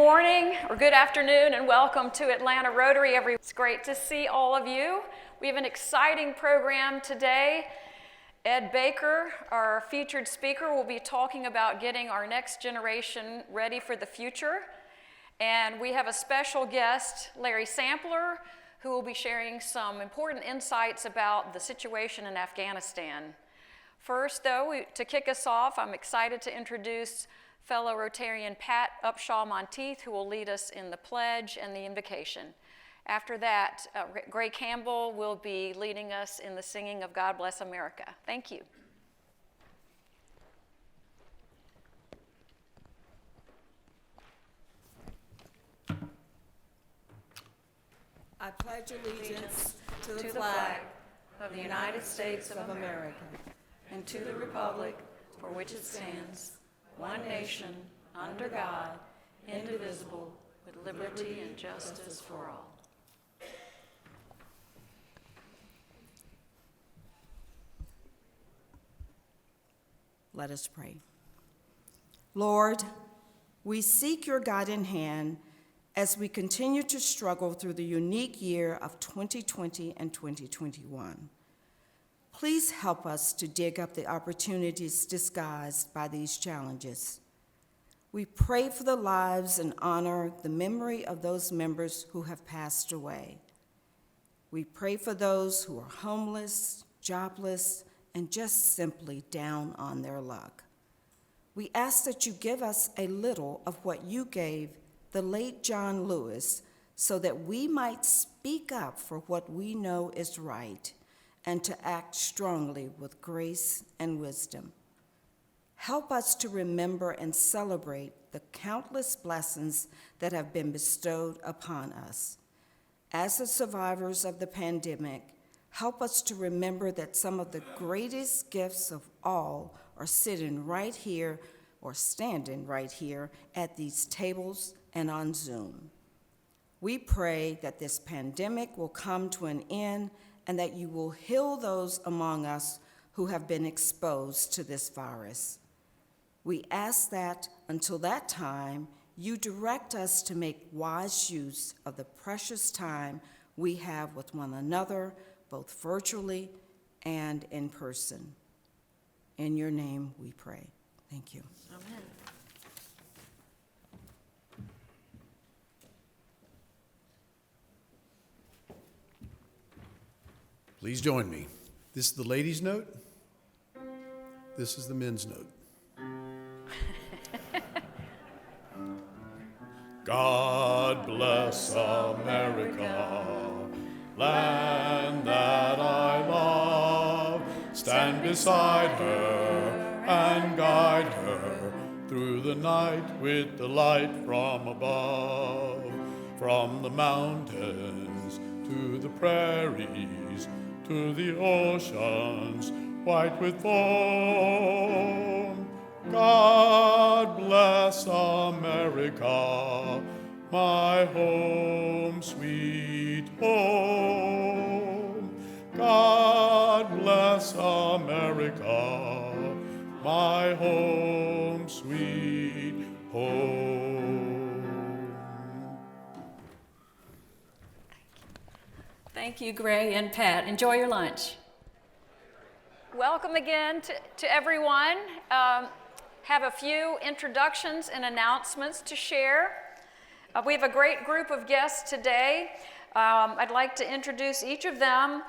morning or good afternoon and welcome to Atlanta Rotary. It's great to see all of you. We have an exciting program today. Ed Baker, our featured speaker, will be talking about getting our next generation ready for the future. And we have a special guest, Larry Sampler, who will be sharing some important insights about the situation in Afghanistan. First, though, to kick us off, I'm excited to introduce fellow Rotarian Pat Upshaw-Monteith, who will lead us in the pledge and the invocation. After that, Gray Campbell will be leading us in the singing of God Bless America. Thank you. I pledge allegiance to the flag of the United States of America and to the republic for which it stands, one nation, under God, indivisible, with liberty and justice for all. Let us pray. Lord, we seek your guiding hand as we continue to struggle through the unique year of 2020 and 2021. Please help us to dig up the opportunities disguised by these challenges. We pray for the lives and honor the memory of those members who have passed away. We pray for those who are homeless, jobless, and just simply down on their luck. We ask that you give us a little of what you gave the late John Lewis so that we might speak up for what we know is right and to act strongly with grace and wisdom. Help us to remember and celebrate the countless blessings that have been bestowed upon us. As the survivors of the pandemic, help us to remember that some of the greatest gifts of all are sitting right here or standing right here at these tables and on Zoom. We pray that this pandemic will come to an end and that you will heal those among us who have been exposed to this virus. We ask that until that time, you direct us to make wise use of the precious time we have with one another, both virtually and in person. In your name we pray. Thank you. Amen. Please join me. This is the ladies' note. This is the men's note. God bless America, land that I love. Stand beside her and guide her through the night with the light from above. From the mountains to the prairies, to the oceans white with foam. God bless America, my home, sweet home. God bless America, my home, sweet home. Thank you, Gray and Pat. Enjoy your lunch. Welcome again to everyone. Have a few introductions and announcements to share. We have a great group of guests today. I'd like to introduce each of them,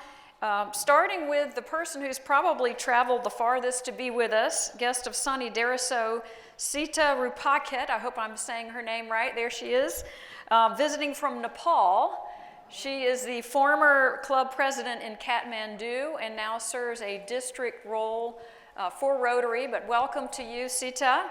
starting with the person who's probably traveled the farthest to be with us, guest of Sunny Deriso, Sita Rupaket. I hope I'm saying her name right. There she is, visiting from Nepal. She is the former club president in Kathmandu and now serves a district role for Rotary, but welcome to you, Sita.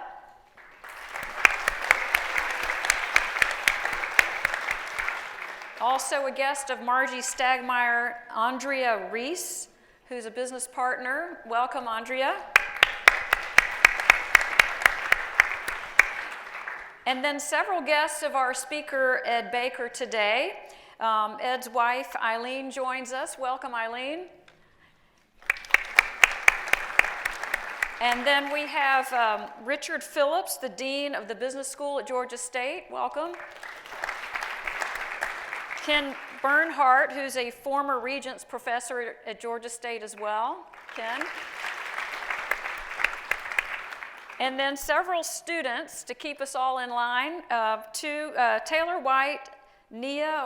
Also a guest of Margie Stagmeyer, Andrea Reese, who's a business partner. Welcome, Andrea. And then several guests of our speaker, Ed Baker, today. Ed's wife, Eileen, joins us. Welcome, Eileen. And then we have Richard Phillips, the Dean of the Business School at Georgia State. Welcome. Ken Bernhardt, who's a former Regents professor at Georgia State as well. Ken. And then several students to keep us all in line. Taylor White, Nia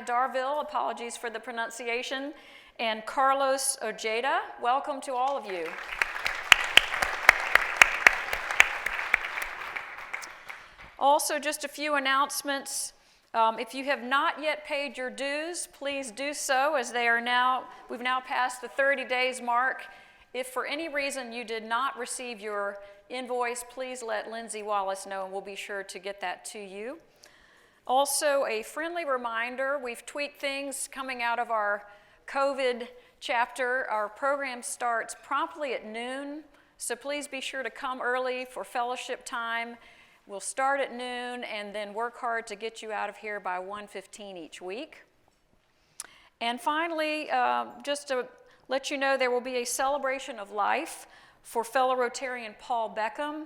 Darville, apologies for the pronunciation, and Carlos Ojeda. Welcome to all of you. Also, just a few announcements. If you have not yet paid your dues, please do so, as we've now passed the 30 days mark. If for any reason you did not receive your invoice, please let Lindsay Wallace know, and we'll be sure to get that to you. Also, a friendly reminder, we've tweaked things coming out of our COVID chapter. Our program starts promptly at noon, so please be sure to come early for fellowship time. We'll start at noon and then work hard to get you out of here by 1:15 each week. And finally, just to let you know, there will be a celebration of life for fellow Rotarian Paul Beckham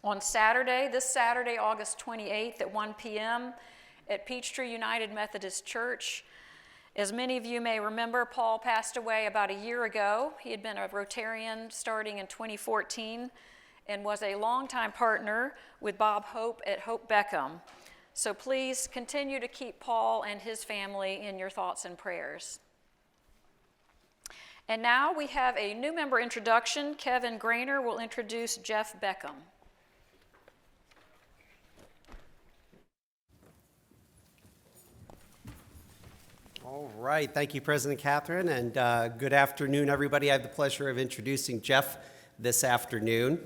on this Saturday, August 28th at 1 p.m. at Peachtree United Methodist Church. As many of you may remember, Paul passed away about a year ago. He had been a Rotarian starting in 2014 and was a longtime partner with Bob Hope at Hope Beckham. So please continue to keep Paul and his family in your thoughts and prayers. And now we have a new member introduction. Kevin Grainer will introduce Jeff Beckham. All right, thank you, President Catherine, and good afternoon, everybody. I have the pleasure of introducing Jeff this afternoon.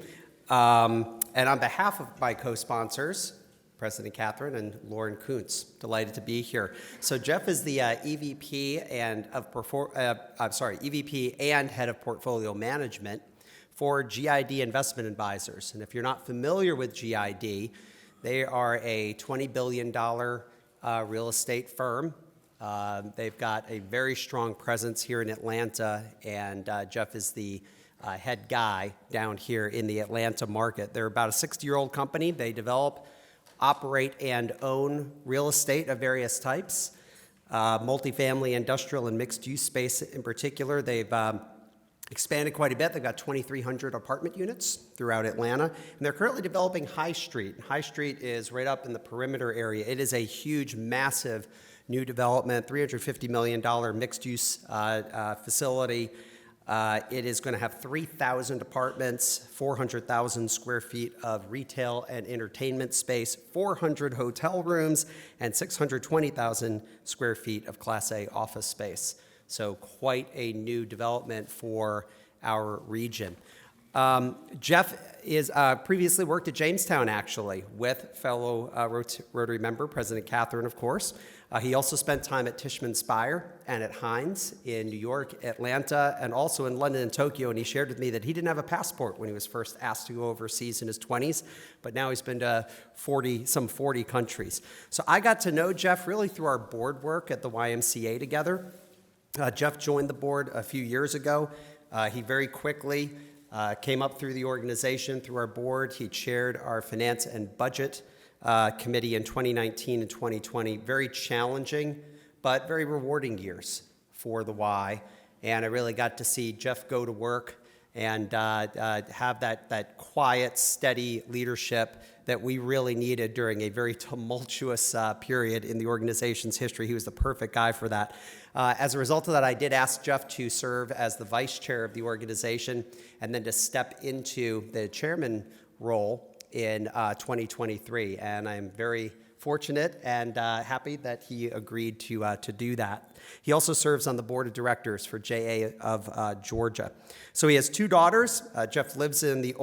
And on behalf of my co-sponsors, President Catherine and Lauren Kuntz, delighted to be here. So Jeff is the EVP and Head of Portfolio Management for GID Investment Advisors. And if you're not familiar with GID, they are a $20 billion real estate firm. They've got a very strong presence here in Atlanta, and Jeff is the head guy down here in the Atlanta market. They're about a 60-year-old company. They develop, operate, and own real estate of various types, multifamily, industrial, and mixed-use space in particular. They've expanded quite a bit. They've got 2,300 apartment units throughout Atlanta, and they're currently developing High Street. High Street is right up in the perimeter area. It is a huge, massive new development, $350 million mixed-use facility. It is going to have 3,000 apartments, 400,000 square feet of retail and entertainment space, 400 hotel rooms, and 620,000 square feet of Class A office space. So quite a new development for our region. Jeff is previously worked at Jamestown, actually, with fellow Rotary member, President Catherine, of course. He also spent time at Tishman Speyer and at Hines in New York, Atlanta, and also in London and Tokyo. And he shared with me that he didn't have a passport when he was first asked to go overseas in his 20s, but now he's been to some 40 countries. So I got to know Jeff really through our board work at the YMCA together. Jeff joined the board a few years ago. He very quickly came up through the organization, through our board. He chaired our finance and budget committee in 2019 and 2020. Very challenging, but very rewarding years for the Y. And I really got to see Jeff go to work and have that quiet, steady leadership that we really needed during a very tumultuous period in the organization's history. He was the perfect guy for that. As a result of that, I did ask Jeff to serve as the vice chair of the organization and then to step into the chairman role in 2023. And I'm very fortunate and happy that he agreed to do that. He also serves on the board of directors for JA of Georgia. So he has two daughters. Jeff lives in the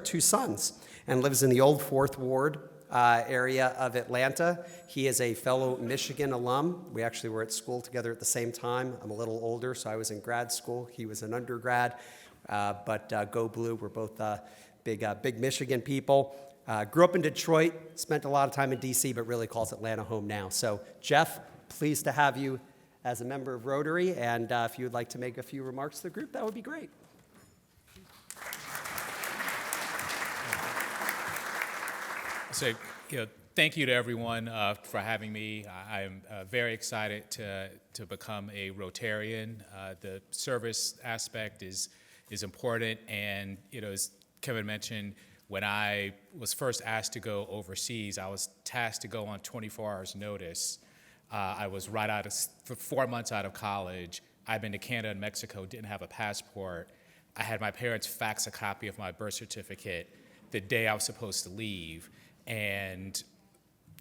two sons, and lives in the old Fourth Ward area of Atlanta. He is a fellow Michigan alum. We actually were at school together at the same time. I'm a little older, so I was in grad school. He was an undergrad, but go Blue. We're both big Michigan people. Grew up in Detroit, spent a lot of time in DC, but really calls Atlanta home now. So Jeff, pleased to have you as a member of Rotary, and if you would like to make a few remarks to the group, that would be great. So, thank you to everyone for having me. I'm very excited to become a Rotarian. The service aspect is important, and as Kevin mentioned, when I was first asked to go overseas, I was tasked to go on 24 hours notice. I was for 4 months out of college. I'd been to Canada and Mexico, didn't have a passport. I had my parents fax a copy of my birth certificate the day I was supposed to leave, and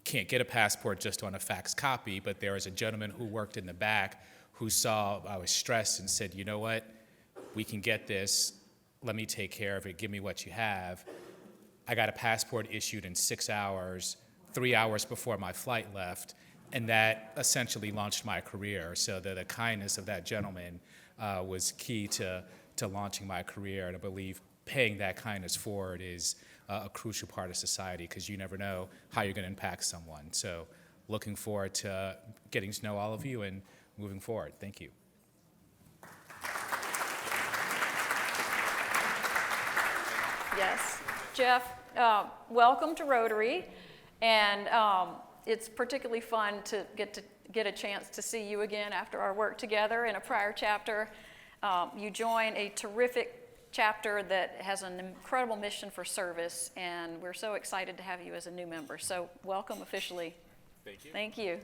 can't get a passport just on a fax copy, but there was a gentleman who worked in the back who saw I was stressed and said, you know what, we can get this, let me take care of it, give me what you have. I got a passport issued in 6 hours, 3 hours before my flight left, and that essentially launched my career. So the kindness of that gentleman was key to launching my career, and I believe paying that kindness forward is a crucial part of society, because you never know how you're going to impact someone. So looking forward to getting to know all of you and moving forward. Thank you. Yes. Jeff, welcome to Rotary, and it's particularly fun to get a chance to see you again after our work together in a prior chapter. You join a terrific chapter that has an incredible mission for service, and we're so excited to have you as a new member. So welcome officially. Thank you. Thank you.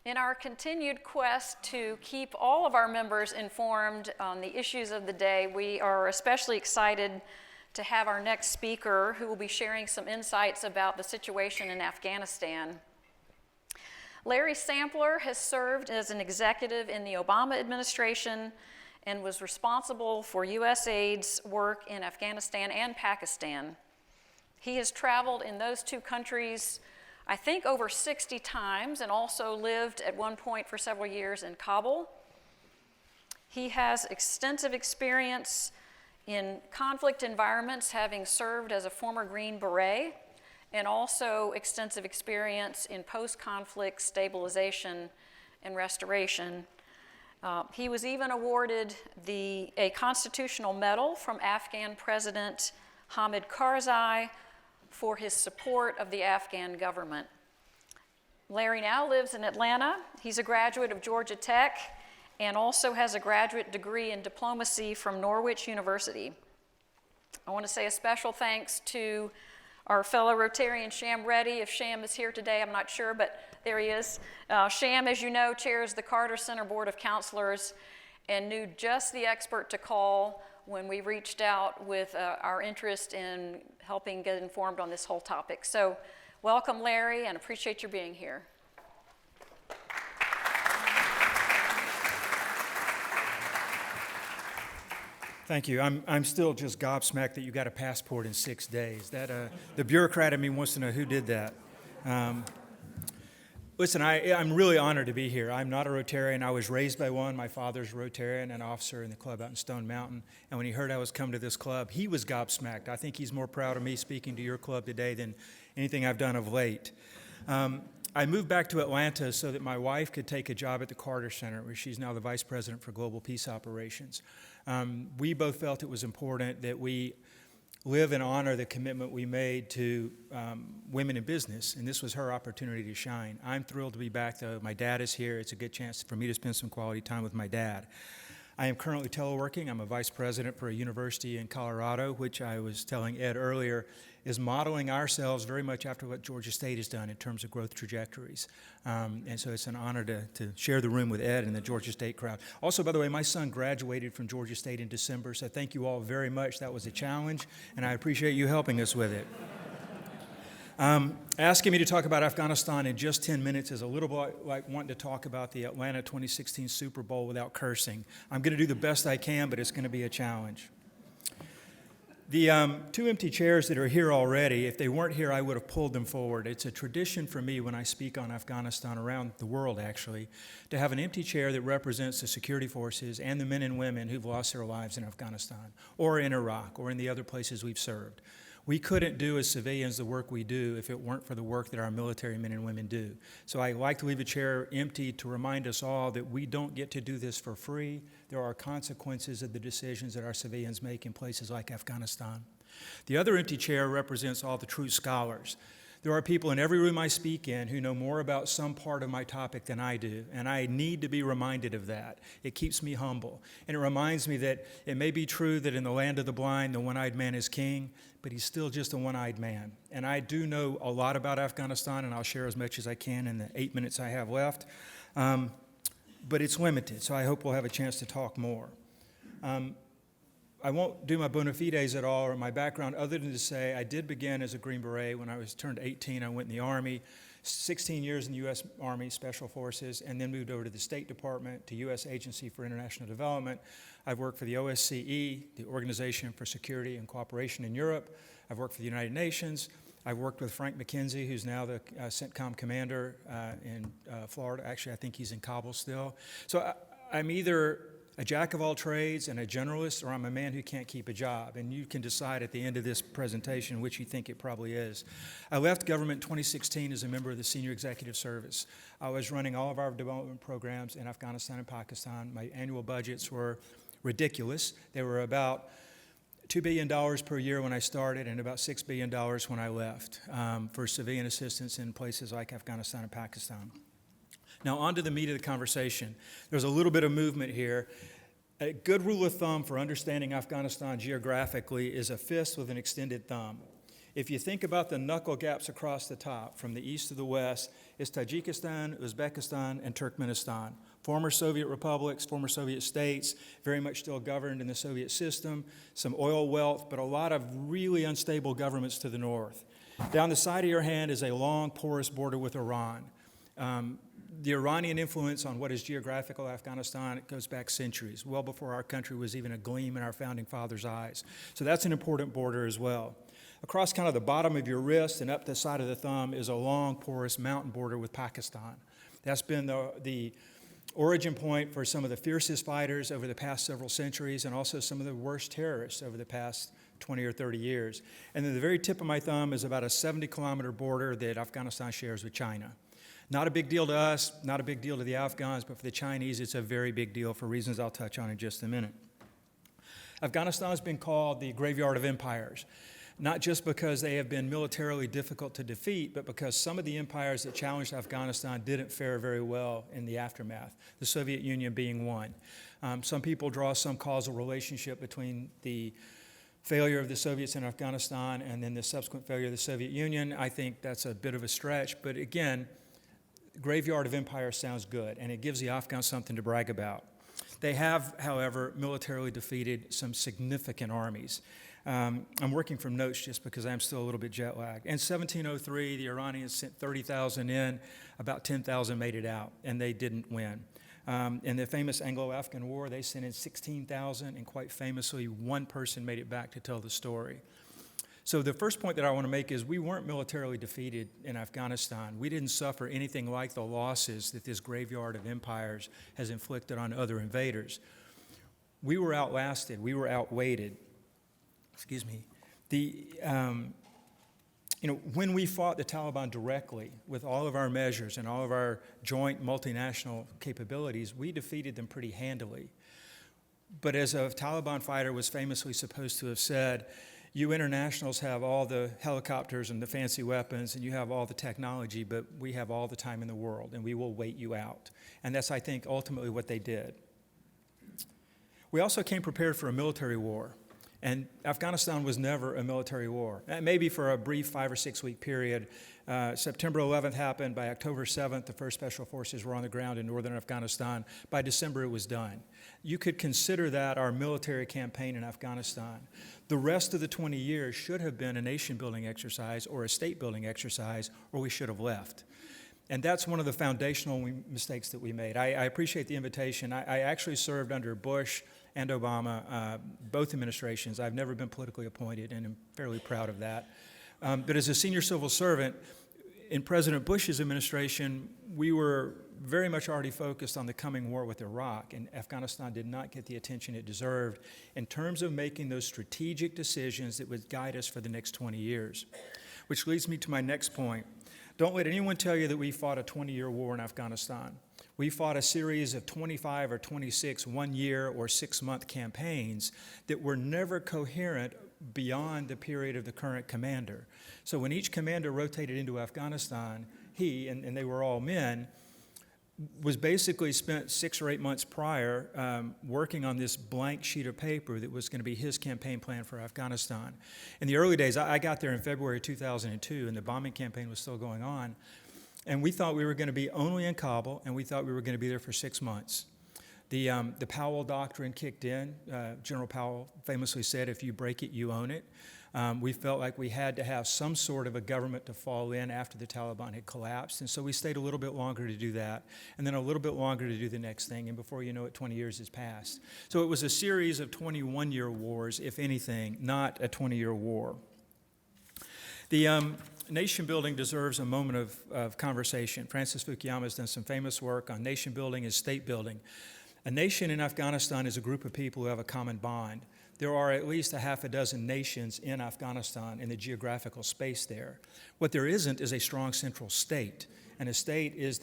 In our continued quest to keep all of our members informed on the issues of the day, we are especially excited to have our next speaker, who will be sharing some insights about the situation in Afghanistan. Larry Sampler has served as an executive in the Obama administration and was responsible for USAID's work in Afghanistan and Pakistan. He has traveled in those two countries, I think, over 60 times, and also lived at one point for several years in Kabul. He has extensive experience in conflict environments, having served as a former Green Beret, and also extensive experience in post-conflict stabilization and restoration. He was even awarded a constitutional medal from Afghan President Hamid Karzai for his support of the Afghan government. Larry now lives in Atlanta. He's a graduate of Georgia Tech and also has a graduate degree in diplomacy from Norwich University. I want to say a special thanks to our fellow Rotarian Sham Reddy. If Sham is here today, I'm not sure, but there he is. Sham, as you know, chairs the Carter Center Board of Counselors and knew just the expert to call when we reached out with our interest in helping get informed on this whole topic. So welcome, Larry, and appreciate your being here. Thank you. I'm still just gobsmacked that you got a passport in 6 days. That the bureaucrat in me wants to know who did that. Listen, I'm really honored to be here. I'm not a Rotarian. I was raised by one. My father's a Rotarian, an officer in the club out in Stone Mountain. And when he heard I was coming to this club, he was gobsmacked. I think he's more proud of me speaking to your club today than anything I've done of late. I moved back to Atlanta so that my wife could take a job at the Carter Center, where she's now the vice president for global peace operations. We both felt it was important that we live and honor the commitment we made to women in business, and this was her opportunity to shine. I'm thrilled to be back, though. My dad is here. It's a good chance for me to spend some quality time with my dad. I am currently teleworking. I'm a vice president for a university in Colorado, which I was telling Ed earlier is modeling ourselves very much after what Georgia State has done in terms of growth trajectories. And so it's an honor to share the room with Ed and the Georgia State crowd. Also, by the way, my son graduated from Georgia State in December, so thank you all very much. That was a challenge, and I appreciate you helping us with it. Asking me to talk about Afghanistan in just 10 minutes is a little bit like wanting to talk about the Atlanta 2016 Super Bowl without cursing. I'm going to do the best I can, but it's going to be a challenge. The two empty chairs that are here already, if they weren't here, I would have pulled them forward. It's a tradition for me when I speak on Afghanistan, around the world actually, to have an empty chair that represents the security forces and the men and women who've lost their lives in Afghanistan or in Iraq or in the other places we've served. We couldn't do as civilians the work we do if it weren't for the work that our military men and women do. So I like to leave a chair empty to remind us all that we don't get to do this for free. There are consequences of the decisions that our civilians make in places like Afghanistan. The other empty chair represents all the true scholars. There are people in every room I speak in who know more about some part of my topic than I do, and I need to be reminded of that. It keeps me humble, and it reminds me that it may be true that in the land of the blind, the one-eyed man is king, but he's still just a one-eyed man. And I do know a lot about Afghanistan, and I'll share as much as I can in the 8 minutes I have left, but it's limited, so I hope we'll have a chance to talk more. I won't do my bona fides at all or my background other than to say I did begin as a Green Beret. When I was turned 18, I went in the Army, 16 years in the U.S. Army Special Forces, and then moved over to the State Department, to U.S. Agency for International Development. I've worked for the OSCE, the Organization for Security and Cooperation in Europe. I've worked for the United Nations. I've worked with Frank McKenzie, who's now the CENTCOM commander in Florida. Actually, I think he's in Kabul still. So I'm either a jack of all trades and a generalist, or I'm a man who can't keep a job. And you can decide at the end of this presentation which you think it probably is. I left government in 2016 as a member of the Senior Executive Service. I was running all of our development programs in Afghanistan and Pakistan. My annual budgets were ridiculous. They were about $2 billion per year when I started and about $6 billion when I left for civilian assistance in places like Afghanistan and Pakistan. Now, on to the meat of the conversation. There's a little bit of movement here. A good rule of thumb for understanding Afghanistan geographically is a fist with an extended thumb. If you think about the knuckle gaps across the top, from the east to the west, it's Tajikistan, Uzbekistan, and Turkmenistan. Former Soviet republics, former Soviet states, very much still governed in the Soviet system, some oil wealth, but a lot of really unstable governments to the north. Down the side of your hand is a long, porous border with Iran. The Iranian influence on what is geographical Afghanistan, it goes back centuries, well before our country was even a gleam in our founding fathers' eyes. So that's an important border as well. Across kind of the bottom of your wrist and up the side of the thumb is a long, porous mountain border with Pakistan. That's been the origin point for some of the fiercest fighters over the past several centuries and also some of the worst terrorists over the past 20 or 30 years. And then the very tip of my thumb is about a 70-kilometer border that Afghanistan shares with China. Not a big deal to us, not a big deal to the Afghans, but for the Chinese, it's a very big deal for reasons I'll touch on in just a minute. Afghanistan has been called the graveyard of empires, not just because they have been militarily difficult to defeat, but because some of the empires that challenged Afghanistan didn't fare very well in the aftermath, the Soviet Union being one. Some people draw some causal relationship between the failure of the Soviets in Afghanistan and then the subsequent failure of the Soviet Union. I think that's a bit of a stretch, but again, graveyard of empires sounds good, and it gives the Afghans something to brag about. They have, however, militarily defeated some significant armies. I'm working from notes just because I'm still a little bit jet lagged. In 1703, the Iranians sent 30,000 in, about 10,000 made it out, and they didn't win. In the famous Anglo-Afghan War, they sent in 16,000, and quite famously, one person made it back to tell the story. So the first point that I want to make is we weren't militarily defeated in Afghanistan. We didn't suffer anything like the losses that this graveyard of empires has inflicted on other invaders. We were outlasted. We were outweighted. Excuse me. When we fought the Taliban directly with all of our measures and all of our joint multinational capabilities, we defeated them pretty handily. But as a Taliban fighter was famously supposed to have said, you internationals have all the helicopters and the fancy weapons, and you have all the technology, but we have all the time in the world, and we will wait you out. And that's, I think, ultimately what they did. We also came prepared for a military war, and Afghanistan was never a military war. Maybe for a brief 5 or 6 week period. September 11th happened. By October 7th, the first Special Forces were on the ground in northern Afghanistan. By December, it was done. You could consider that our military campaign in Afghanistan. The rest of the 20 years should have been a nation-building exercise or a state-building exercise, or we should have left. And that's one of the foundational mistakes that we made. I appreciate the invitation. I actually served under Bush and Obama, both administrations. I've never been politically appointed, and I'm fairly proud of that. But as a senior civil servant, in President Bush's administration, we were very much already focused on the coming war with Iraq, and Afghanistan did not get the attention it deserved in terms of making those strategic decisions that would guide us for the next 20 years. Which leads me to my next point. Don't let anyone tell you that we fought a 20-year war in Afghanistan. We fought a series of 25 or 26 one-year or six-month campaigns that were never coherent beyond the period of the current commander. So when each commander rotated into Afghanistan, he, and they were all men, was basically spent 6 or 8 months prior working on this blank sheet of paper that was going to be his campaign plan for Afghanistan. In the early days, I got there in February 2002, and the bombing campaign was still going on. And we thought we were going to be only in Kabul, and we thought we were going to be there for 6 months. The Powell Doctrine kicked in. General Powell famously said, if you break it, you own it. We felt like we had to have some sort of a government to fall in after the Taliban had collapsed, and so we stayed a little bit longer to do that, and then a little bit longer to do the next thing, and before you know it, 20 years has passed. So it was a series of 21-year wars, if anything, not a 20-year war. The nation building deserves a moment of conversation. Francis Fukuyama has done some famous work on nation building and state building. A nation in Afghanistan is a group of people who have a common bond. There are at least a half a dozen nations in Afghanistan in the geographical space there. What there isn't is a strong central state. And a state is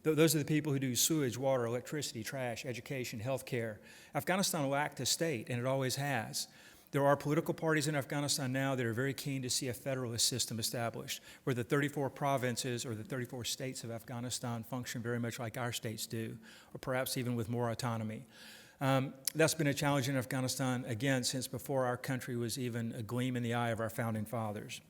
those are the people who do sewage, water, electricity, trash, education, health care. Afghanistan lacked a state, and it always has. There are political parties in Afghanistan now that are very keen to see a federalist system established, where the 34 provinces or the 34 states of Afghanistan function very much like our states do, or perhaps even with more autonomy. That's been a challenge in Afghanistan, again, since before our country was even a gleam in the eye of our founding fathers.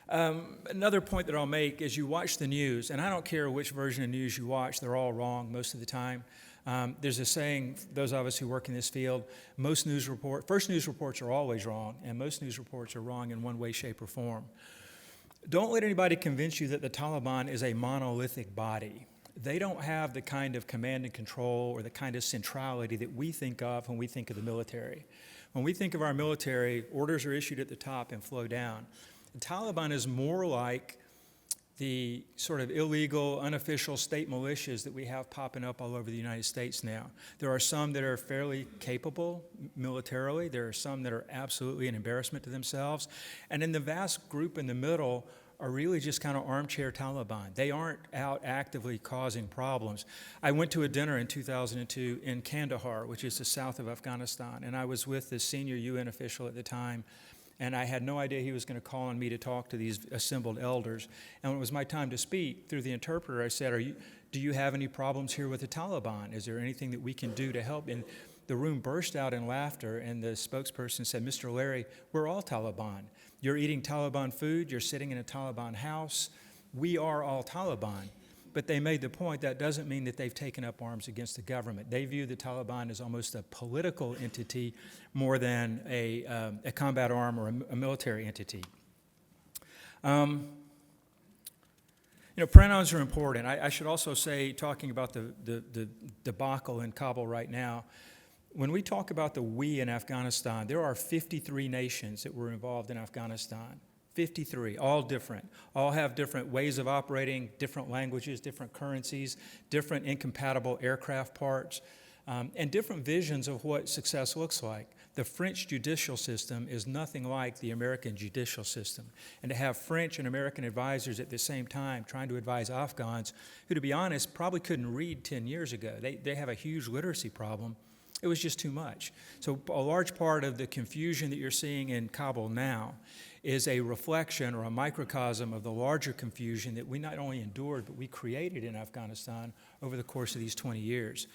Another point that I'll make is you watch the news, and I don't care which version of news you watch, they're all wrong most of the time. There's a saying, those of us who work in this field, first news reports are always wrong, and most news reports are wrong in one way, shape, or form. Don't let anybody convince you that the Taliban is a monolithic body. They don't have the kind of command and control or the kind of centrality that we think of when we think of the military. When we think of our military, orders are issued at the top and flow down. The Taliban is more like the sort of illegal, unofficial state militias that we have popping up all over the United States now. There are some that are fairly capable militarily. There are some that are absolutely an embarrassment to themselves. And then the vast group in the middle are really just kind of armchair Taliban. They aren't out actively causing problems. I went to a dinner in 2002 in Kandahar, which is the south of Afghanistan, and I was with the senior UN official at the time, and I had no idea he was going to call on me to talk to these assembled elders. And when it was my time to speak, through the interpreter, I said, do you have any problems here with the Taliban? Is there anything that we can do to help? And the room burst out in laughter, and the spokesperson said, Mr. Larry, we're all Taliban. You're eating Taliban food, you're sitting in a Taliban house. We are all Taliban. But they made the point that doesn't mean that they've taken up arms against the government. They view the Taliban as almost a political entity more than a combat arm or a military entity. Pronouns are important. I should also say, talking about the debacle in Kabul right now, when we talk about the we in Afghanistan, there are 53 nations that were involved in Afghanistan. 53, all different, all have different ways of operating, different languages, different currencies, different incompatible aircraft parts, and different visions of what success looks like. The French judicial system is nothing like the American judicial system. And to have French and American advisors at the same time trying to advise Afghans, who, to be honest, probably couldn't read 10 years ago. They have a huge literacy problem. It was just too much. So a large part of the confusion that you're seeing in Kabul now is a reflection or a microcosm of the larger confusion that we not only endured, but we created in Afghanistan over the course of these 20 years.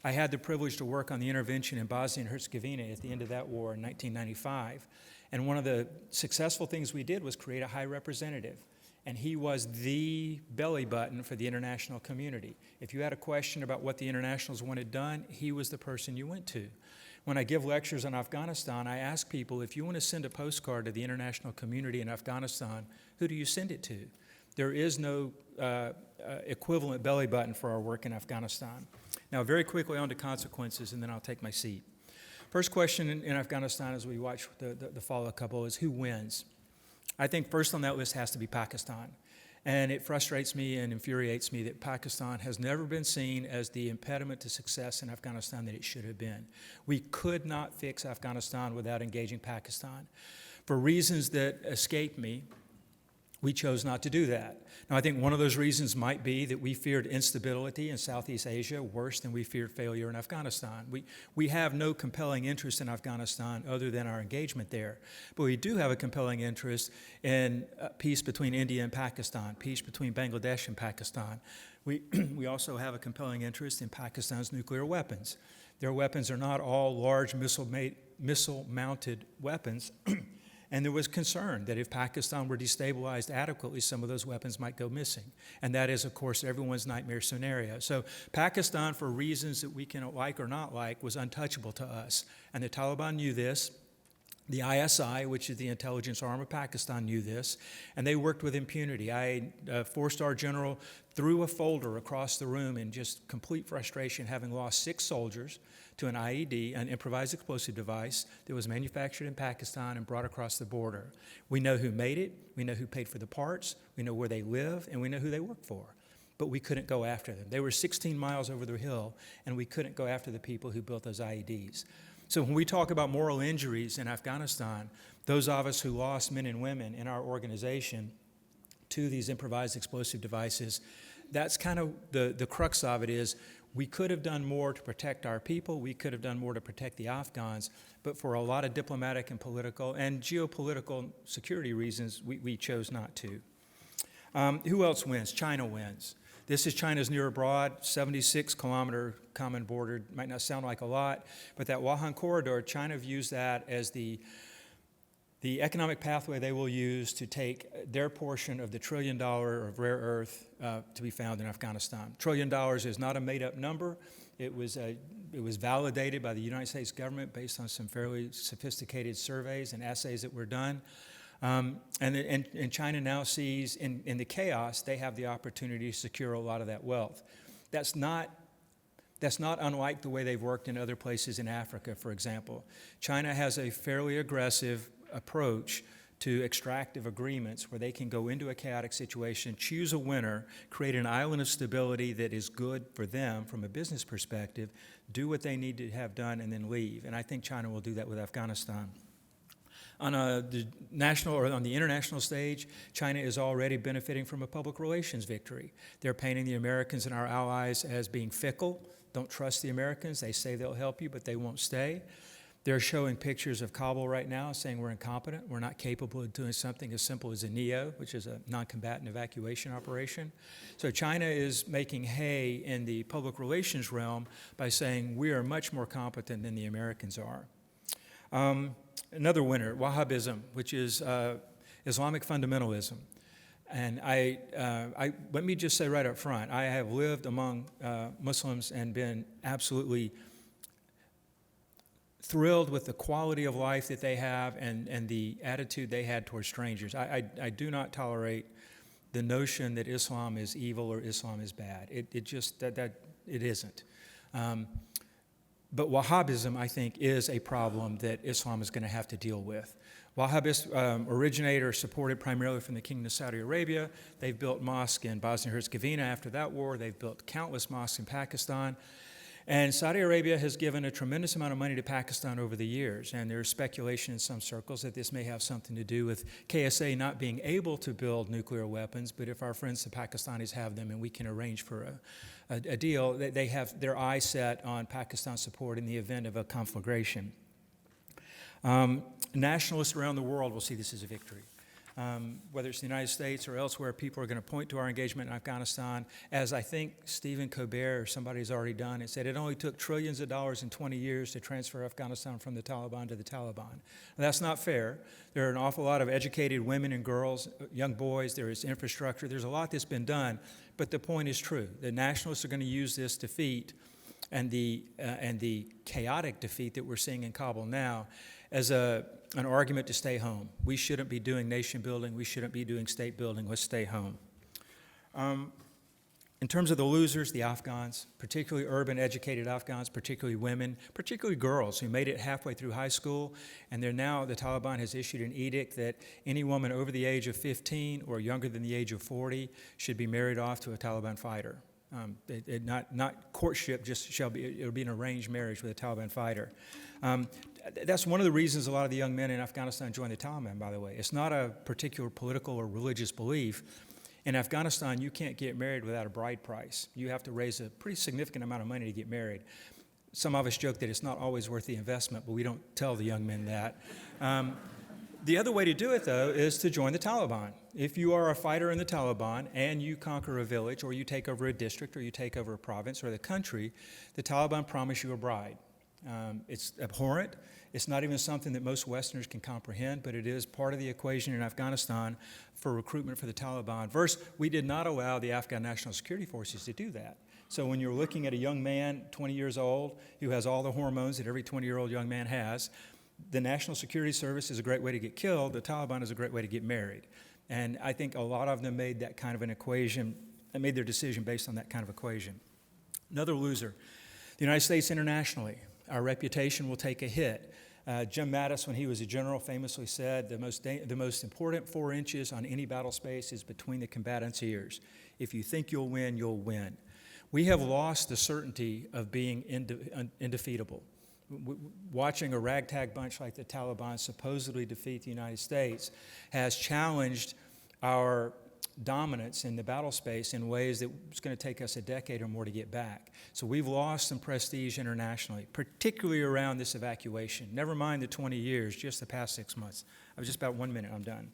I had the privilege to work on the intervention in Bosnia and Herzegovina at the end of that war in 1995. And one of the successful things we did was create a high representative. And he was the belly button for the international community. If you had a question about what the internationals wanted done, he was the person you went to. When I give lectures on Afghanistan, I ask people, if you want to send a postcard to the international community in Afghanistan, who do you send it to? There is no equivalent belly button for our work in Afghanistan. Now, very quickly on to consequences, and then I'll take my seat. First question in Afghanistan as we watch the fall of Kabul is who wins? I think first on that list has to be Pakistan. And it frustrates me and infuriates me that Pakistan has never been seen as the impediment to success in Afghanistan that it should have been. We could not fix Afghanistan without engaging Pakistan. For reasons that escape me, we chose not to do that. Now, I think one of those reasons might be that we feared instability in Southeast Asia worse than we feared failure in Afghanistan. We have no compelling interest in Afghanistan other than our engagement there. But we do have a compelling interest in peace between India and Pakistan, peace between Bangladesh and Pakistan. We also have a compelling interest in Pakistan's nuclear weapons. Their weapons are not all large missile-mounted weapons. And there was concern that if Pakistan were destabilized adequately, some of those weapons might go missing. And that is, of course, everyone's nightmare scenario. So Pakistan, for reasons that we can like or not like, was untouchable to us. And the Taliban knew this. The ISI, which is the intelligence arm of Pakistan, knew this, and they worked with impunity. A four-star general threw a folder across the room in just complete frustration, having lost 6 soldiers to an IED, an improvised explosive device that was manufactured in Pakistan and brought across the border. We know who made it, we know who paid for the parts, we know where they live, and we know who they work for. But we couldn't go after them. They were 16 miles over the hill, and we couldn't go after the people who built those IEDs. So when we talk about moral injuries in Afghanistan, those of us who lost men and women in our organization to these improvised explosive devices, that's kind of the crux of it is we could have done more to protect our people, we could have done more to protect the Afghans, but for a lot of diplomatic and political and geopolitical security reasons, we chose not to. Who else wins? China wins. This is China's near abroad, 76-kilometer common border. Might not sound like a lot, but that Wuhan corridor, China views that as the economic pathway they will use to take their portion of the $1 trillion of rare earth to be found in Afghanistan. $1 trillion is not a made-up number. It was validated by the United States government based on some fairly sophisticated surveys and assays that were done. And China now sees in the chaos, they have the opportunity to secure a lot of that wealth. That's not unlike the way they've worked in other places in Africa, for example. China has a fairly aggressive approach to extractive agreements where they can go into a chaotic situation, choose a winner, create an island of stability that is good for them from a business perspective, do what they need to have done, and then leave. And I think China will do that with Afghanistan. On the national or on the international stage, China is already benefiting from a public relations victory. They're painting the Americans and our allies as being fickle. Don't trust the Americans. They say they'll help you, but they won't stay. They're showing pictures of Kabul right now saying we're incompetent. We're not capable of doing something as simple as a NEO, which is a non-combatant evacuation operation. So China is making hay in the public relations realm by saying we are much more competent than the Americans are. Another winner, Wahhabism, which is Islamic fundamentalism. And let me just say right up front, I have lived among Muslims and been absolutely thrilled with the quality of life that they have and the attitude they had towards strangers. I do not tolerate the notion that Islam is evil or Islam is bad. It just, it isn't. But Wahhabism, I think, is a problem that Islam is going to have to deal with. Wahhabists originate or supported primarily from the Kingdom of Saudi Arabia. They've built mosques in Bosnia and Herzegovina after that war. They've built countless mosques in Pakistan. And Saudi Arabia has given a tremendous amount of money to Pakistan over the years, and there's speculation in some circles that this may have something to do with KSA not being able to build nuclear weapons, but if our friends the Pakistanis have them and we can arrange for a deal, they have their eyes set on Pakistan support in the event of a conflagration. Nationalists around the world will see this as a victory. Whether it's the United States or elsewhere, people are going to point to our engagement in Afghanistan, as I think Stephen Colbert or somebody's already done. It said it only took trillions of dollars in 20 years to transfer Afghanistan from the Taliban to the Taliban. And that's not fair. There are an awful lot of educated women and girls, young boys. There is infrastructure. There's a lot that's been done. But the point is true. The nationalists are going to use this defeat and the chaotic defeat that we're seeing in Kabul now as an argument to stay home. We shouldn't be doing nation building. We shouldn't be doing state building. Let's stay home. In terms of the losers, the Afghans, particularly urban educated Afghans, particularly women, particularly girls who made it halfway through high school, and the Taliban has issued an edict that any woman over the age of 15 or younger than the age of 40 should be married off to a Taliban fighter. Not courtship, it'll be an arranged marriage with a Taliban fighter. That's one of the reasons a lot of the young men in Afghanistan joined the Taliban, by the way. It's not a particular political or religious belief. In Afghanistan, you can't get married without a bride price. You have to raise a pretty significant amount of money to get married. Some of us joke that it's not always worth the investment, but we don't tell the young men that. The other way to do it, though, is to join the Taliban. If you are a fighter in the Taliban and you conquer a village or you take over a district or you take over a province or the country, the Taliban promise you a bride. It's abhorrent. It's not even something that most Westerners can comprehend, but it is part of the equation in Afghanistan for recruitment for the Taliban. First, we did not allow the Afghan National Security Forces to do that. So when you're looking at a young man, 20 years old, who has all the hormones that every 20-year-old young man has, the National Security Service is a great way to get killed. The Taliban is a great way to get married. And I think a lot of them made that kind of an equation, and made their decision based on that kind of equation. Another loser, the United States internationally. Our reputation will take a hit. Jim Mattis, when he was a general, famously said, the most important 4 inches on any battle space is between the combatants' ears. If you think you'll win, you'll win. We have lost the certainty of being indefeatable. Watching a ragtag bunch like the Taliban supposedly defeat the United States has challenged our dominance in the battle space in ways that it's going to take us a decade or more to get back. So we've lost some prestige internationally, particularly around this evacuation. Never mind the 20 years, just the past 6 months. I was just about 1 minute, I'm done.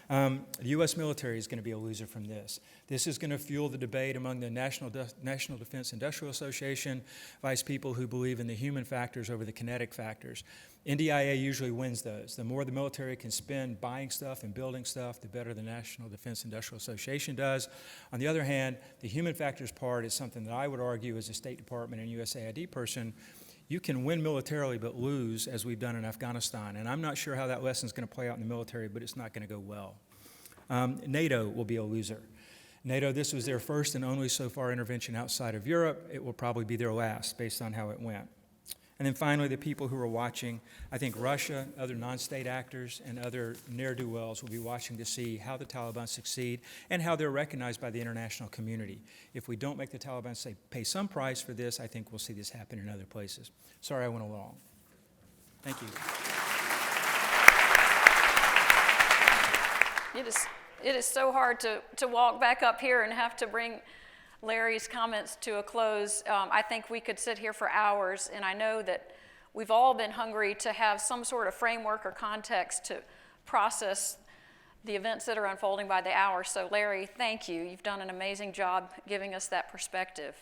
The U.S. military is going to be a loser from this. This is going to fuel the debate among the National Defense Industrial Association, vice people who believe in the human factors over the kinetic factors. NDIA usually wins those. The more the military can spend buying stuff and building stuff, the better the National Defense Industrial Association does. On the other hand, the human factors part is something that I would argue as a State Department and USAID person, you can win militarily but lose, as we've done in Afghanistan. And I'm not sure how that lesson is going to play out in the military, but it's not going to go well. NATO will be a loser. NATO, this was their first and only so far intervention outside of Europe. It will probably be their last based on how it went. And then finally, the people who are watching, I think Russia, other non-state actors, and other ne'er-do-wells will be watching to see how the Taliban succeed and how they're recognized by the international community. If we don't make the Taliban pay some price for this, I think we'll see this happen in other places. Sorry I went along. Thank you. It is so hard to walk back up here and have to bring Larry's comments to a close. I think we could sit here for hours, and I know that we've all been hungry to have some sort of framework or context to process the events that are unfolding by the hour. So Larry, thank you. You've done an amazing job giving us that perspective.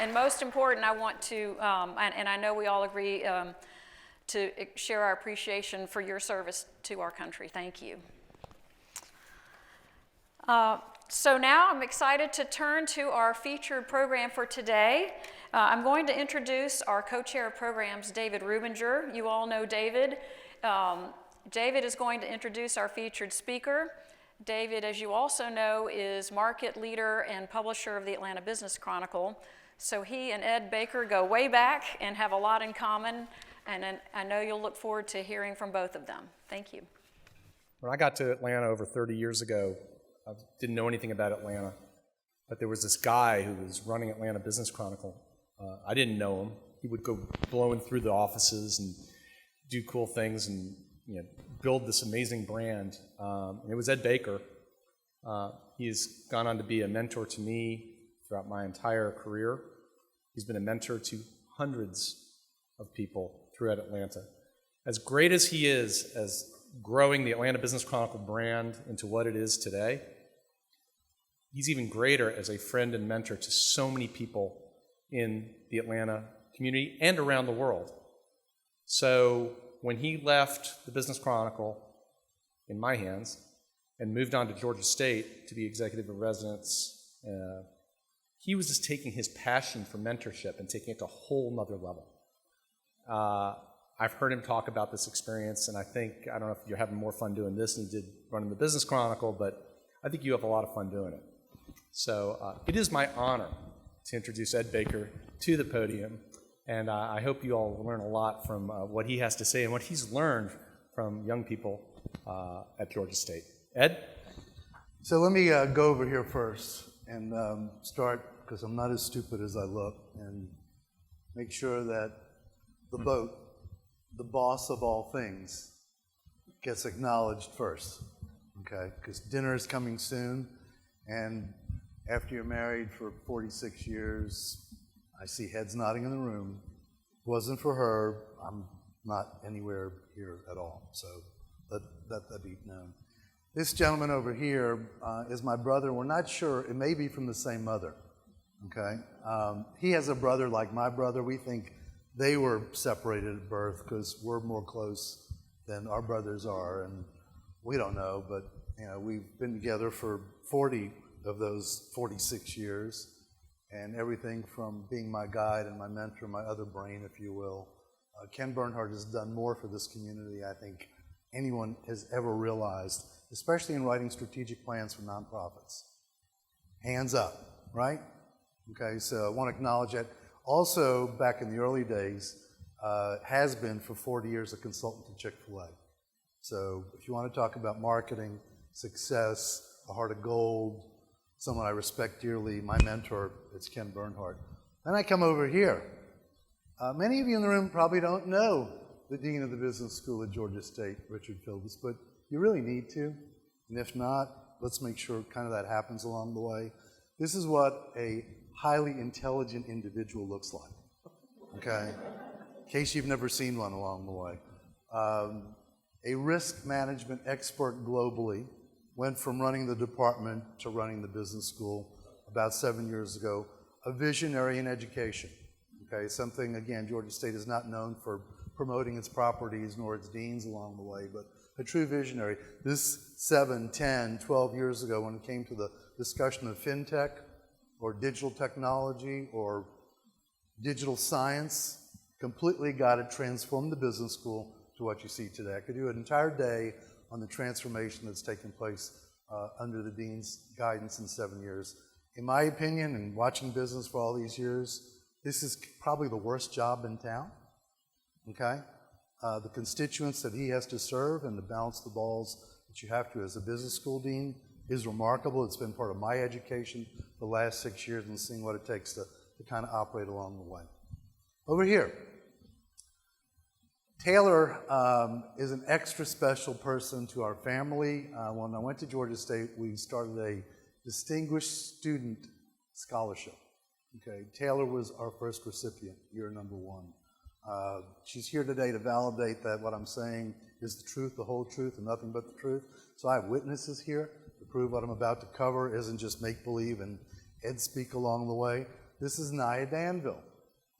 And most important, I want to, and I know we all agree, to share our appreciation for your service to our country. Thank you. So now I'm excited to turn to our featured program for today. I'm going to introduce our co-chair of programs, David Rubinger. You all know David. David is going to introduce our featured speaker. David, as you also know, is market leader and publisher of the Atlanta Business Chronicle. So he and Ed Baker go way back and have a lot in common, and I know you'll look forward to hearing from both of them. Thank you. When I got to Atlanta over 30 years ago, I didn't know anything about Atlanta, but there was this guy who was running Atlanta Business Chronicle. I didn't know him. He would go blowing through the offices and do cool things and build this amazing brand. And it was Ed Baker. He has gone on to be a mentor to me throughout my entire career. He's been a mentor to hundreds of people throughout Atlanta. As great as he is as growing the Atlanta Business Chronicle brand into what it is today, he's even greater as a friend and mentor to so many people in the Atlanta community and around the world. So when he left the Business Chronicle in my hands and moved on to Georgia State to be executive in residence, he was just taking his passion for mentorship and taking it to a whole nother level. I've heard him talk about this experience, and I don't know if you're having more fun doing this than you did running the Business Chronicle, but I think you have a lot of fun doing it. So it is my honor to introduce Ed Baker to the podium, and I hope you all learn a lot from what he has to say and what he's learned from young people at Georgia State. Ed? So let me go over here first and start, because I'm not as stupid as I look, and make sure that the boat, the boss of all things, gets acknowledged first, okay? Because dinner is coming soon, and after you're married for 46 years, I see heads nodding in the room. If it wasn't for her, I'm not anywhere here at all, so let that be known. This gentleman over here is my brother. We're not sure. It may be from the same mother, okay? He has a brother like my brother. We think they were separated at birth because we're more close than our brothers are, and we don't know, but we've been together for 40 of those 46 years, and everything from being my guide and my mentor, my other brain, if you will. Ken Bernhardt has done more for this community, I think, anyone has ever realized, especially in writing strategic plans for nonprofits. Hands up, right? Okay, so I want to acknowledge that. Also, back in the early days, has been for 40 years a consultant to Chick-fil-A. So if you want to talk about marketing, success, a heart of gold, someone I respect dearly, my mentor, it's Ken Bernhardt. Then I come over here. Many of you in the room probably don't know the Dean of the Business School at Georgia State, Richard Philbus, but you really need to. And if not, let's make sure kind of that happens along the way. This is what a highly intelligent individual looks like, okay? In case you've never seen one along the way. A risk management expert globally, went from running the department to running the business school about 7 years ago. A visionary in education, okay? Something, again, Georgia State is not known for promoting its properties nor its deans along the way, but a true visionary. This 7, 10, 12 years ago, when it came to the discussion of fintech or digital technology or digital science, completely got it, transformed the business school to what you see today. I could do an entire day on the transformation that's taken place under the dean's guidance in 7 years. In my opinion, and watching business for all these years, this is probably the worst job in town, okay? The constituents that he has to serve and to balance the balls that you have to as a business school dean is remarkable. It's been part of my education the last 6 years and seeing what it takes to kind of operate along the way. Over here, Taylor is an extra special person to our family. When I went to Georgia State, we started a Distinguished Student Scholarship. Okay, Taylor was our first recipient, year number 1. She's here today to validate that what I'm saying is the truth, the whole truth, and nothing but the truth. So I have witnesses here to prove what I'm about to cover isn't just make-believe and Ed speak along the way. This is Naya Danville.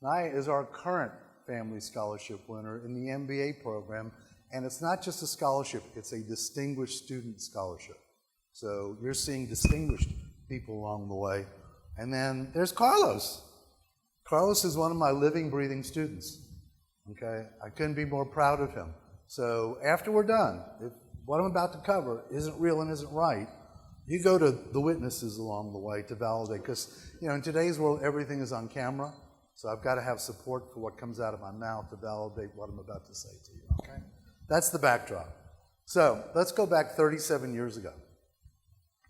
Naya is our current Family Scholarship winner in the MBA program, and it's not just a scholarship, it's a Distinguished Student Scholarship. So you're seeing distinguished people along the way. And then there's Carlos. Carlos is one of my living, breathing students. Okay, I couldn't be more proud of him. So after we're done, if what I'm about to cover isn't real and isn't right, you go to the witnesses along the way to validate, because in today's world, everything is on camera. So I've got to have support for what comes out of my mouth to validate what I'm about to say to you, okay? That's the backdrop. So let's go back 37 years ago,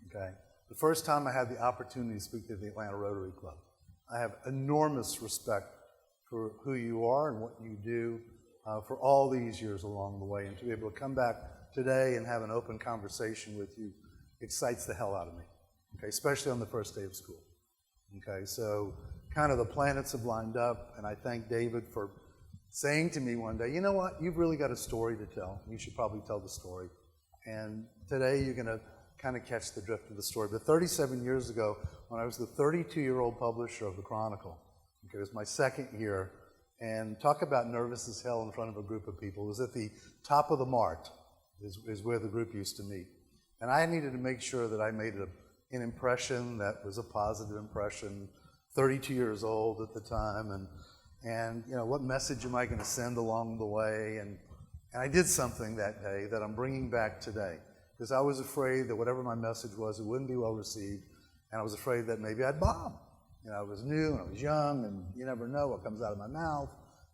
okay? The first time I had the opportunity to speak to the Atlanta Rotary Club. I have enormous respect for who you are and what you do for all these years along the way. And to be able to come back today and have an open conversation with you excites the hell out of me, okay? Especially on the first day of school, okay? So kind of the planets have lined up, and I thank David for saying to me one day, you know what, you've really got a story to tell. You should probably tell the story. And today you're going to kind of catch the drift of the story. But 37 years ago, when I was the 32-year-old publisher of the Chronicle, okay, it was my second year, and talk about nervous as hell in front of a group of people. It was at the top of the Mart, is where the group used to meet. And I needed to make sure that I made an impression that was a positive impression, 32 years old at the time, and And, what message am I going to send along the way? And I did something that day that I'm bringing back today, because I was afraid that whatever my message was, it wouldn't be well received, and I was afraid that maybe I'd bomb. I was new, and I was young, and you never know what comes out of my mouth.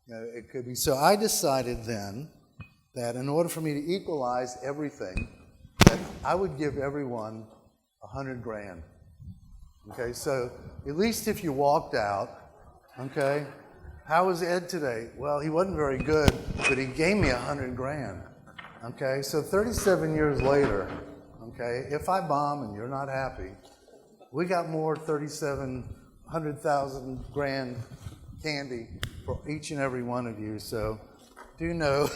It could be. So I decided then that in order for me to equalize everything, that I would give everyone $100,000. Okay, so at least if you walked out, okay, how was Ed today? Well, he wasn't very good, but he gave me $100,000. Okay, so 37 years later, okay, if I bomb and you're not happy, we got more 100,000 grand candy for each and every one of you. So do know,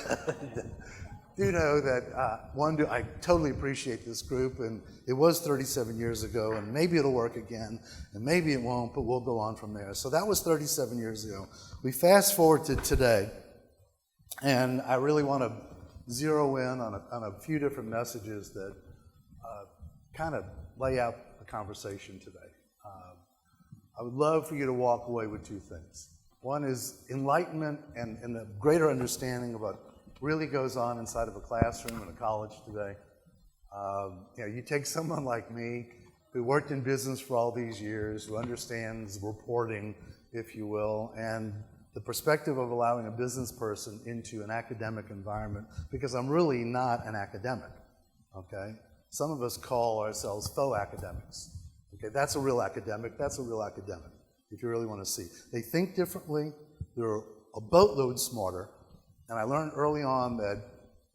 that I totally appreciate this group, and it was 37 years ago, and maybe it'll work again, and maybe it won't, but we'll go on from there. So that was 37 years ago. We fast forward to today, and I really want to zero in on a few different messages that kind of lay out the conversation today. I would love for you to walk away with two things. One is enlightenment and a greater understanding of what really goes on inside of a classroom in a college today. You take someone like me who worked in business for all these years, who understands reporting, if you will, and the perspective of allowing a business person into an academic environment, because I'm really not an academic, okay? Some of us call ourselves faux academics. Okay, that's a real academic, if you really want to see. They think differently, they're a boatload smarter, and I learned early on that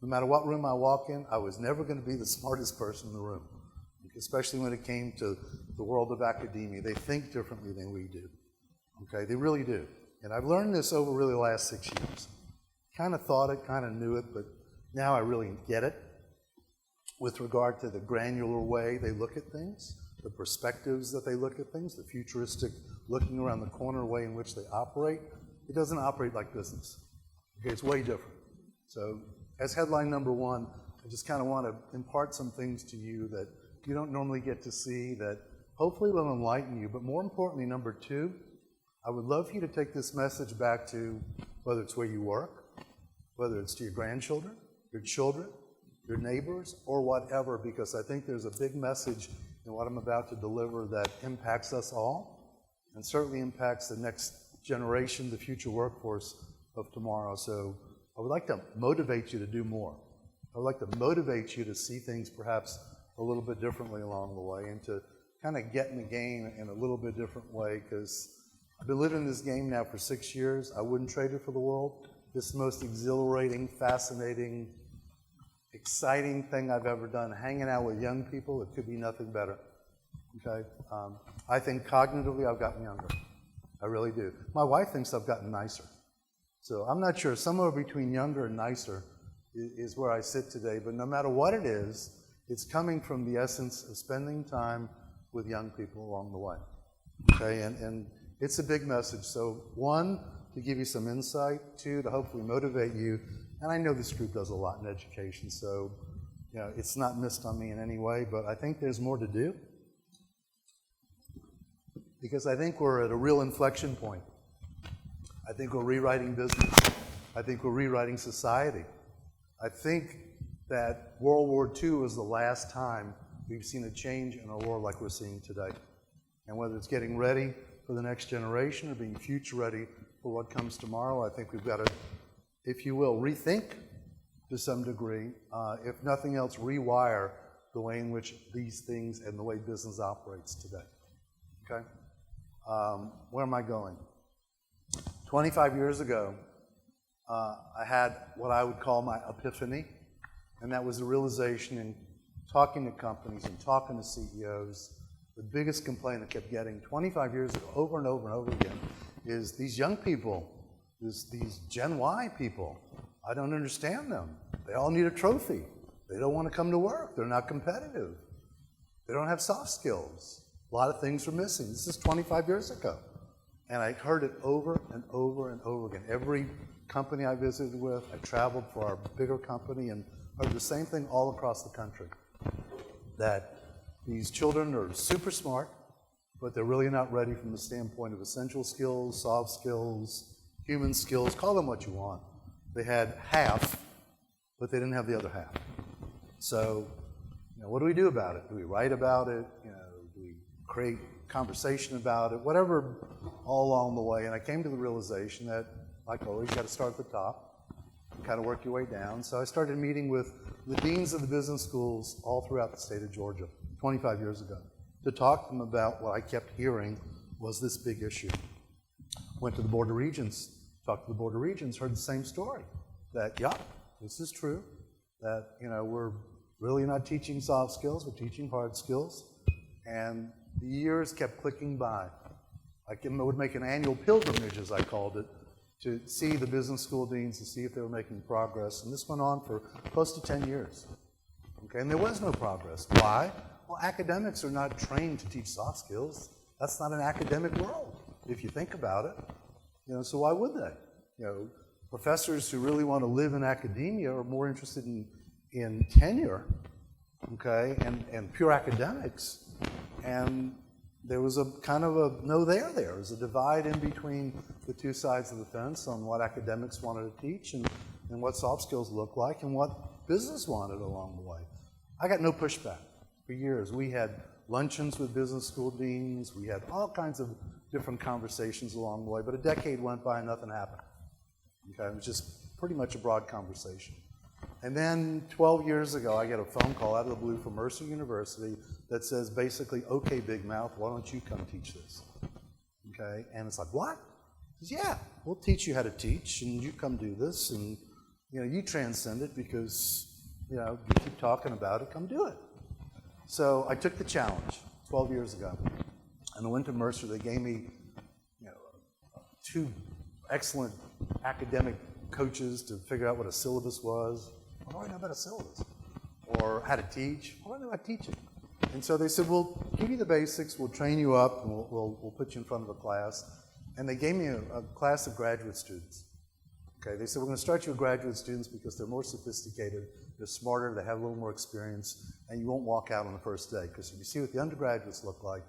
no matter what room I walk in, I was never going to be the smartest person in the room, especially when it came to the world of academia. They think differently than we do, okay? They really do. And I've learned this over really the last 6 years. Kind of thought it, kind of knew it, but now I really get it with regard to the granular way they look at things, the perspectives that they look at things, the futuristic looking around the corner way in which they operate. It doesn't operate like business. Okay, it's way different. So as headline number one, I just kind of want to impart some things to you that you don't normally get to see that hopefully will enlighten you. But more importantly, number two, I would love for you to take this message back to whether it's where you work, whether it's to your grandchildren, your children, your neighbors, or whatever, because I think there's a big message in what I'm about to deliver that impacts us all and certainly impacts the next generation, the future workforce of tomorrow. So I would like to motivate you to do more. I would like to motivate you to see things perhaps a little bit differently along the way and to kind of get in the game in a little bit different way, because I've been living this game now for 6 years. I wouldn't trade it for the world. It's the most exhilarating, fascinating, exciting thing I've ever done. Hanging out with young people, it could be nothing better. Okay? I think cognitively I've gotten younger. I really do. My wife thinks I've gotten nicer. So I'm not sure. Somewhere between younger and nicer is where I sit today. But no matter what it is, it's coming from the essence of spending time with young people along the way. Okay? And it's a big message. So one, to give you some insight. Two, to hopefully motivate you. And I know this group does a lot in education, so it's not missed on me in any way, but I think there's more to do, because I think we're at a real inflection point. I think we're rewriting business. I think we're rewriting society. I think that World War II was the last time we've seen a change in our world like we're seeing today. And whether it's getting ready for the next generation or being future ready for what comes tomorrow, I think we've got to, if you will, rethink to some degree, if nothing else, rewire the way in which these things and the way business operates today. Okay? Where am I going? 25 years ago, I had what I would call my epiphany, and that was the realization in talking to companies and talking to CEOs. The biggest complaint I kept getting 25 years ago, over and over and over again, is these young people, these Gen Y people, I don't understand them. They all need a trophy. They don't want to come to work. They're not competitive. They don't have soft skills. A lot of things are missing. This is 25 years ago. And I heard it over and over and over again. Every company I visited with, I traveled for our bigger company and heard the same thing all across the country. That these children are super smart, but they're really not ready from the standpoint of essential skills, soft skills, human skills, call them what you want. They had half, but they didn't have the other half. So, what do we do about it? Do we write about it? Do we create conversation about it? Whatever, all along the way. And I came to the realization that, like always, you got to start at the top and kind of work your way down. So I started meeting with the deans of the business schools all throughout the state of Georgia 25 years ago to talk to them about what I kept hearing was this big issue. Went to the Board of Regents, talked to the Board of Regents, heard the same story, that, yeah, this is true, that, we're really not teaching soft skills, we're teaching hard skills, and the years kept clicking by. I would make an annual pilgrimage, as I called it, to see the business school deans, to see if they were making progress, and this went on for close to 10 years. Okay, and there was no progress. Why? Well, academics are not trained to teach soft skills. That's not an academic world, if you think about it. So why would they? Professors who really want to live in academia are more interested in tenure, okay, and pure academics. And there was a kind of a no there. There was a divide in between the two sides of the fence on what academics wanted to teach and what soft skills looked like and what business wanted along the way. I got no pushback for years. We had luncheons with business school deans. We had all kinds of different conversations along the way, but a decade went by and nothing happened. Okay, it was just pretty much a broad conversation. And then 12 years ago, I get a phone call out of the blue from Mercer University that says basically, okay, Big Mouth, why don't you come teach this? Okay, and it's like, what? He says, yeah, we'll teach you how to teach, and you come do this, and you transcend it because you keep talking about it, come do it. So I took the challenge 12 years ago, and I went to Mercer. They gave me, two excellent academic coaches to figure out what a syllabus was. What do I know about a syllabus? Or how to teach. What do I know about teaching? And so they said, we'll give you the basics, we'll train you up, and we'll put you in front of a class. And they gave me a class of graduate students. Okay, they said, we're going to start you with graduate students because they're more sophisticated, they're smarter, they have a little more experience, and you won't walk out on the first day. Because if you see what the undergraduates look like,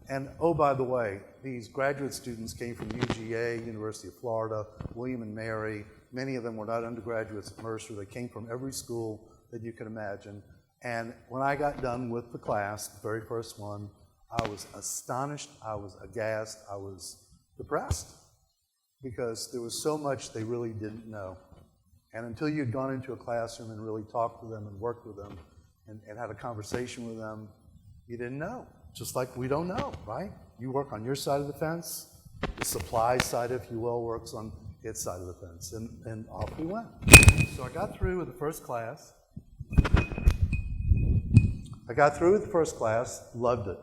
And oh, by the way, these graduate students came from UGA, University of Florida, William and Mary. Many of them were not undergraduates at Mercer. They came from every school that you can imagine. And when I got done with the class, the very first one, I was astonished, I was aghast, I was depressed because there was so much they really didn't know. And until you'd gone into a classroom and really talked to them and worked with them and had a conversation with them, you didn't know. Just like we don't know, right? You work on your side of the fence, the supply side, if you will, works on its side of the fence, and off we went. So I got through with the first class. Loved it.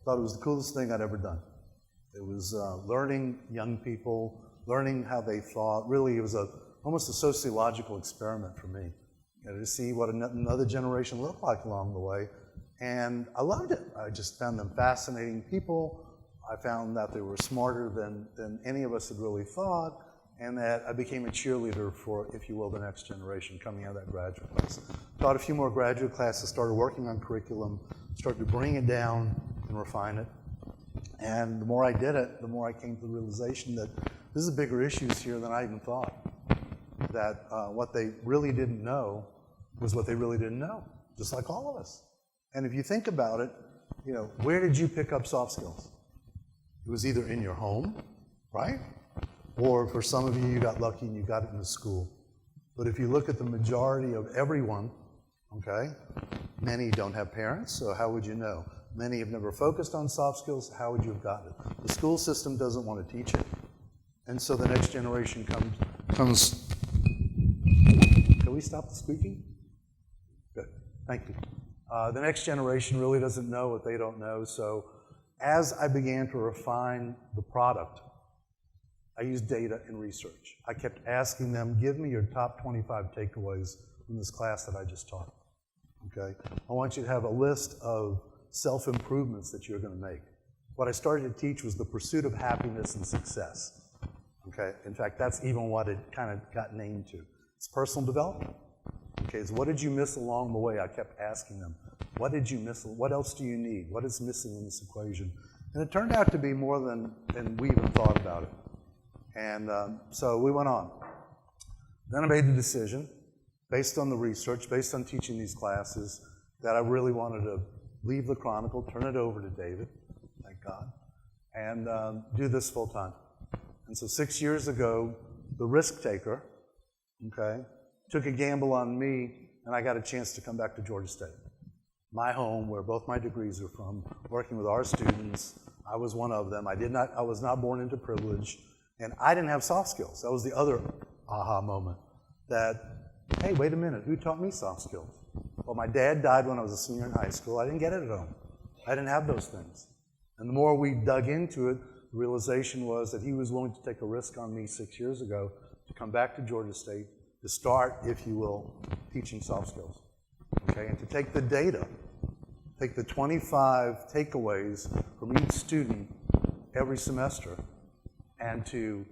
Thought it was the coolest thing I'd ever done. It was learning young people, learning how they thought. Really, it was almost a sociological experiment for me, to see what another generation looked like along the way. And I loved it. I just found them fascinating people. I found that they were smarter than any of us had really thought, and that I became a cheerleader for, if you will, the next generation coming out of that graduate class. Taught a few more graduate classes, started working on curriculum, started to bring it down and refine it. And the more I did it, the more I came to the realization that this is bigger issues here than I even thought. That what they really didn't know was what they really didn't know, just like all of us. And if you think about it, where did you pick up soft skills? It was either in your home, right? Or for some of you, you got lucky and you got it in the school. But if you look at the majority of everyone, okay, many don't have parents, so how would you know? Many have never focused on soft skills, how would you have gotten it? The school system doesn't want to teach it. And so the next generation comes. Can we stop the squeaking? Good, thank you. The next generation really doesn't know what they don't know, so as I began to refine the product, I used data and research. I kept asking them, give me your top 25 takeaways from this class that I just taught, okay? I want you to have a list of self-improvements that you're going to make. What I started to teach was the pursuit of happiness and success, okay? In fact, that's even what it kind of got named to. It's personal development. Okay, so what did you miss along the way? I kept asking them, what did you miss? What else do you need? What is missing in this equation? And it turned out to be more than we even thought about it. And so we went on. Then I made the decision, based on the research, based on teaching these classes, that I really wanted to leave the Chronicle, turn it over to David, thank God, and do this full time. And so 6 years ago, the risk taker, okay, took a gamble on me, and I got a chance to come back to Georgia State, my home, where both my degrees are from, working with our students. I was one of them. I was not born into privilege, and I didn't have soft skills. That was the other aha moment, that, hey, wait a minute, who taught me soft skills? Well, my dad died when I was a senior in high school. I didn't get it at home. I didn't have those things. And the more we dug into it, the realization was that he was willing to take a risk on me 6 years ago to come back to Georgia State to start, if you will, teaching soft skills. Okay, and to take the data, take the 25 takeaways from each student every semester, and to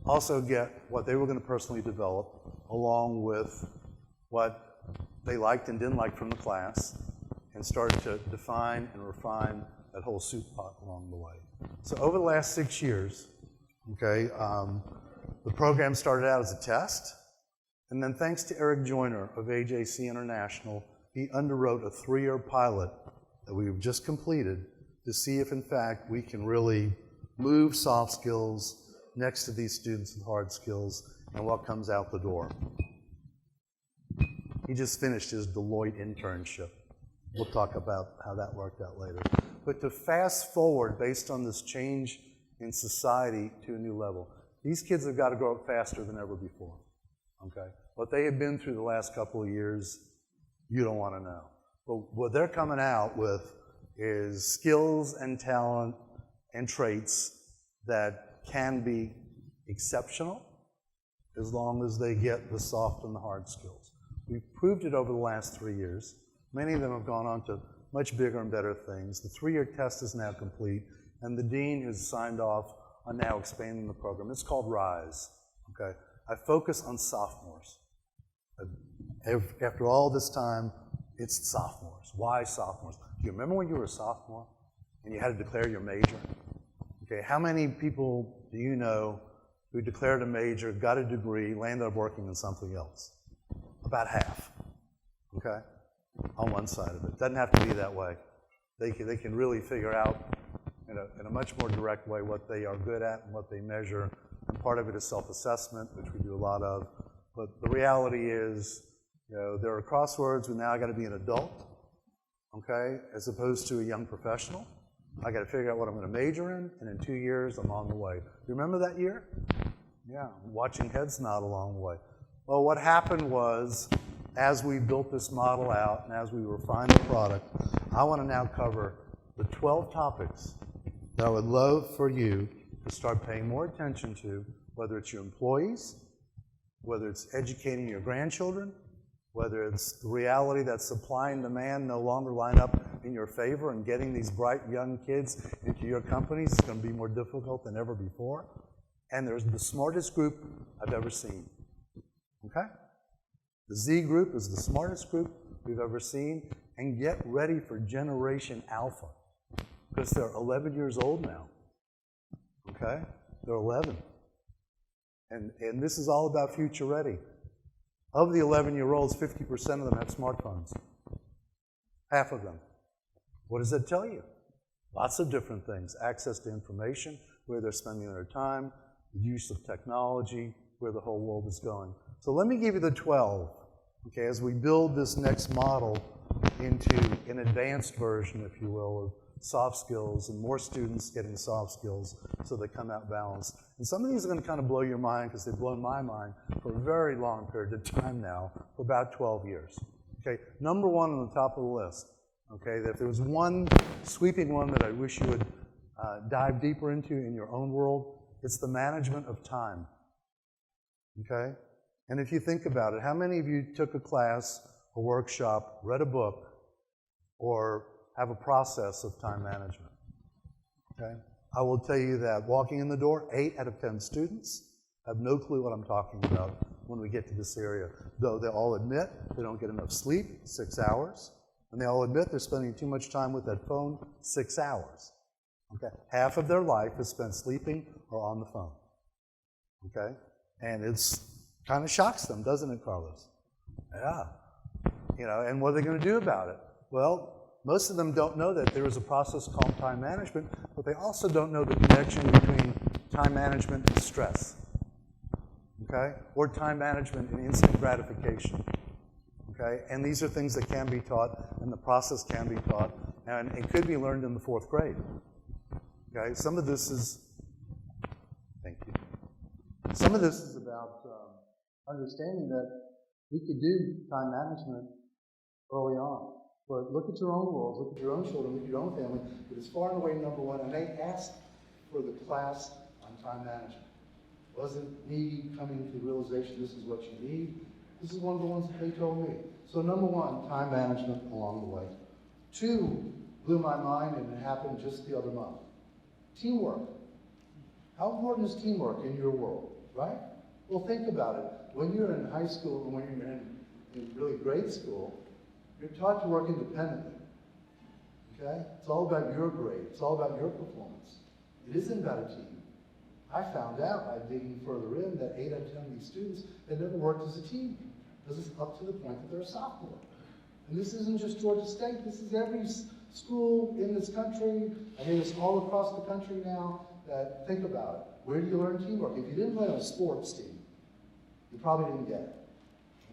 also get what they were going to personally develop along with what they liked and didn't like from the class, and start to define and refine that whole soup pot along the way. So over the last 6 years, okay, the program started out as a test, and then thanks to Eric Joyner of AJC International, he underwrote a 3-year pilot that we've just completed to see if, in fact, we can really move soft skills next to these students with hard skills and what comes out the door. He just finished his Deloitte internship. We'll talk about how that worked out later. But to fast forward based on this change in society to a new level, these kids have got to grow up faster than ever before, okay? What they have been through the last couple of years, you don't want to know. But what they're coming out with is skills and talent and traits that can be exceptional as long as they get the soft and the hard skills. We've proved it over the last 3 years. Many of them have gone on to much bigger and better things. The 3-year test is now complete, and the dean has signed off on now expanding the program. It's called RISE, okay? I focus on sophomores. After all this time, it's sophomores. Why sophomores? Do you remember when you were a sophomore and you had to declare your major? Okay, how many people do you know who declared a major, got a degree, landed up working in something else? About half, okay, on one side of it. Doesn't have to be that way. They can really figure out in a much more direct way what they are good at and what they measure. And part of it is self-assessment, which we do a lot of. But the reality is, there are crosswords where now I got to be an adult, okay, as opposed to a young professional. I got to figure out what I'm going to major in, and in 2 years, I'm on the way. You remember that year? Yeah, watching heads nod along the way. Well, what happened was, as we built this model out and as we refined the product, I want to now cover the 12 topics that I would love for you to start paying more attention to, whether it's your employees, whether it's educating your grandchildren, whether it's the reality that supply and demand no longer line up in your favor, and getting these bright young kids into your companies is going to be more difficult than ever before. And there's the smartest group I've ever seen, okay? The Z group is the smartest group we've ever seen, and get ready for Generation Alpha, because they're 11 years old now, okay? They're 11. And this is all about future ready. Of the 11-year-olds, 50% of them have smartphones. Half of them. What does that tell you? Lots of different things. Access to information, where they're spending their time, the use of technology, where the whole world is going. So let me give you the 12, okay, as we build this next model into an advanced version, if you will, of soft skills, and more students getting soft skills so they come out balanced. And some of these are going to kind of blow your mind, because they've blown my mind for a very long period of time now, for about 12 years. Okay, number one on the top of the list, okay, that if there was one sweeping one that I wish you would dive deeper into in your own world, it's the management of time, okay? And if you think about it, how many of you took a class, a workshop, read a book, or have a process of time management, okay? I will tell you that walking in the door, 8 out of 10 students have no clue what I'm talking about when we get to this area. Though they all admit they don't get enough sleep, 6 hours, and they all admit they're spending too much time with that phone, 6 hours, okay? Half of their life is spent sleeping or on the phone, okay? And it's kind of shocks them, doesn't it, Carlos? Yeah. You know, and what are they going to do about it? Well, most of them don't know that there is a process called time management, but they also don't know the connection between time management and stress, okay? Or time management and instant gratification, okay? And these are things that can be taught, and the process can be taught, and it could be learned in the 4th grade, okay? Some of this is, thank you. Some of this is about understanding that we could do time management early on. But look at your own worlds, look at your own children, look at your own family. It is far and away number one, and they asked for the class on time management. It wasn't me coming to the realization this is what you need. This is one of the ones that they told me. So number one, time management along the way. 2 blew my mind, and it happened just the other month. Teamwork. How important is teamwork in your world, right? Well, think about it. When you're in high school, and when you're in really grade school, you're taught to work independently, okay? It's all about your grade. It's all about your performance. It isn't about a team. I found out by digging further in that 8 out of 10 of these students had never worked as a team. This is up to the point that they're a sophomore. And this isn't just Georgia State. This is every school in this country. I mean, it's all across the country now. That think about it. Where do you learn teamwork? If you didn't play on a sports team, you probably didn't get it,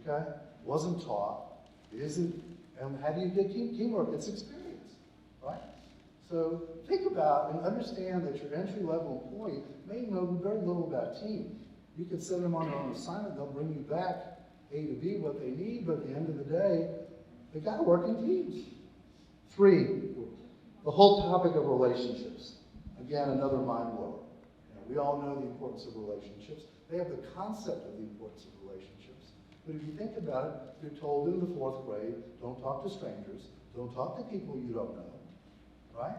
okay? It wasn't taught. It isn't. And how do you get teamwork? It's experience, right? So think about and understand that your entry-level employee may know very little about team. You can send them on their own assignment. They'll bring you back A to B what they need, but at the end of the day, they got to work in teams. 3, the whole topic of relationships. Again, another mind blower. You know, we all know the importance of relationships. They have the concept of the importance of relationships. But if you think about it, you're told in the 4th grade, don't talk to strangers, don't talk to people you don't know, right?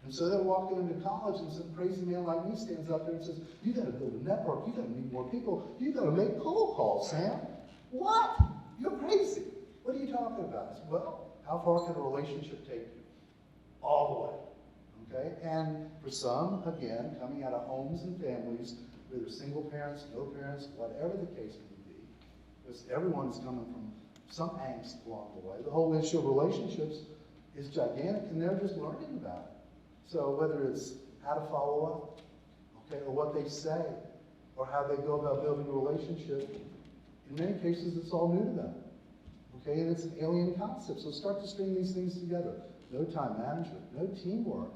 And so they're walking into college, and some crazy man like me stands up there and says, you got to build a network, you got to meet more people, you got to make cold calls, Sam. What? You're crazy. What are you talking about? I said, well, how far can a relationship take you? All the way. Okay? And for some, again, coming out of homes and families, whether single parents, no parents, whatever the case may be, because everyone's coming from some angst along the way. The whole issue of relationships is gigantic, and they're just learning about it. So whether it's how to follow up, okay, or what they say, or how they go about building a relationship, in many cases, it's all new to them. Okay, and it's an alien concept. So start to string these things together. No time management, no teamwork.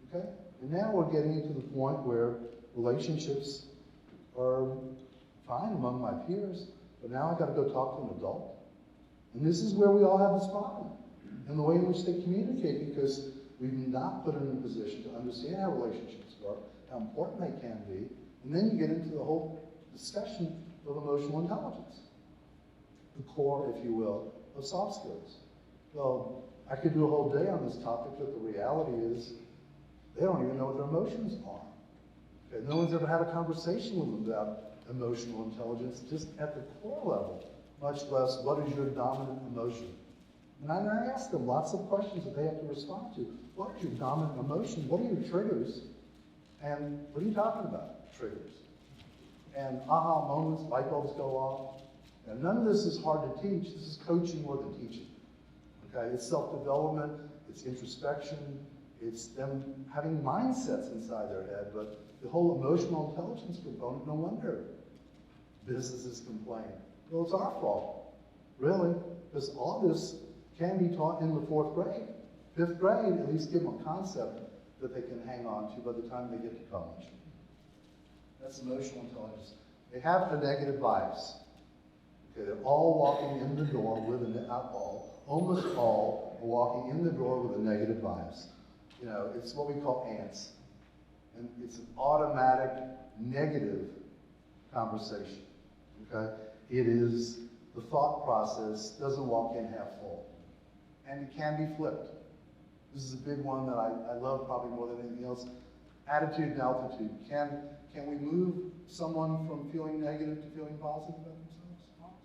Okay? And now we're getting to the point where relationships are fine among my peers, but now I've got to go talk to an adult. And this is where we all have this problem, and the way in which they communicate, because we've not put them in a position to understand how relationships work, how important they can be, and then you get into the whole discussion of emotional intelligence, the core, if you will, of soft skills. Well, I could do a whole day on this topic, but the reality is they don't even know what their emotions are. Okay? No one's ever had a conversation with them about emotional intelligence, just at the core level, much less what is your dominant emotion. And I ask them lots of questions that they have to respond to. What is your dominant emotion? What are your triggers? And what are you talking about, triggers? And aha moments, light bulbs go off. And none of this is hard to teach. This is coaching more than teaching. Okay, it's self-development, it's introspection, it's them having mindsets inside their head, but the whole emotional intelligence component, no wonder businesses complain. Well, it's our fault, really, because all this can be taught in the 4th grade. 5th grade, at least give them a concept that they can hang on to by the time they get to college. That's emotional intelligence. They have a negative bias. Okay, they're all walking in the door with not all, almost all are walking in the door with a negative bias. You know, it's what we call ants. And it's an automatic negative conversation. Okay? It is the thought process doesn't walk in half full. And it can be flipped. This is a big one that I love probably more than anything else. Attitude and altitude. Can we move someone from feeling negative to feeling positive about themselves?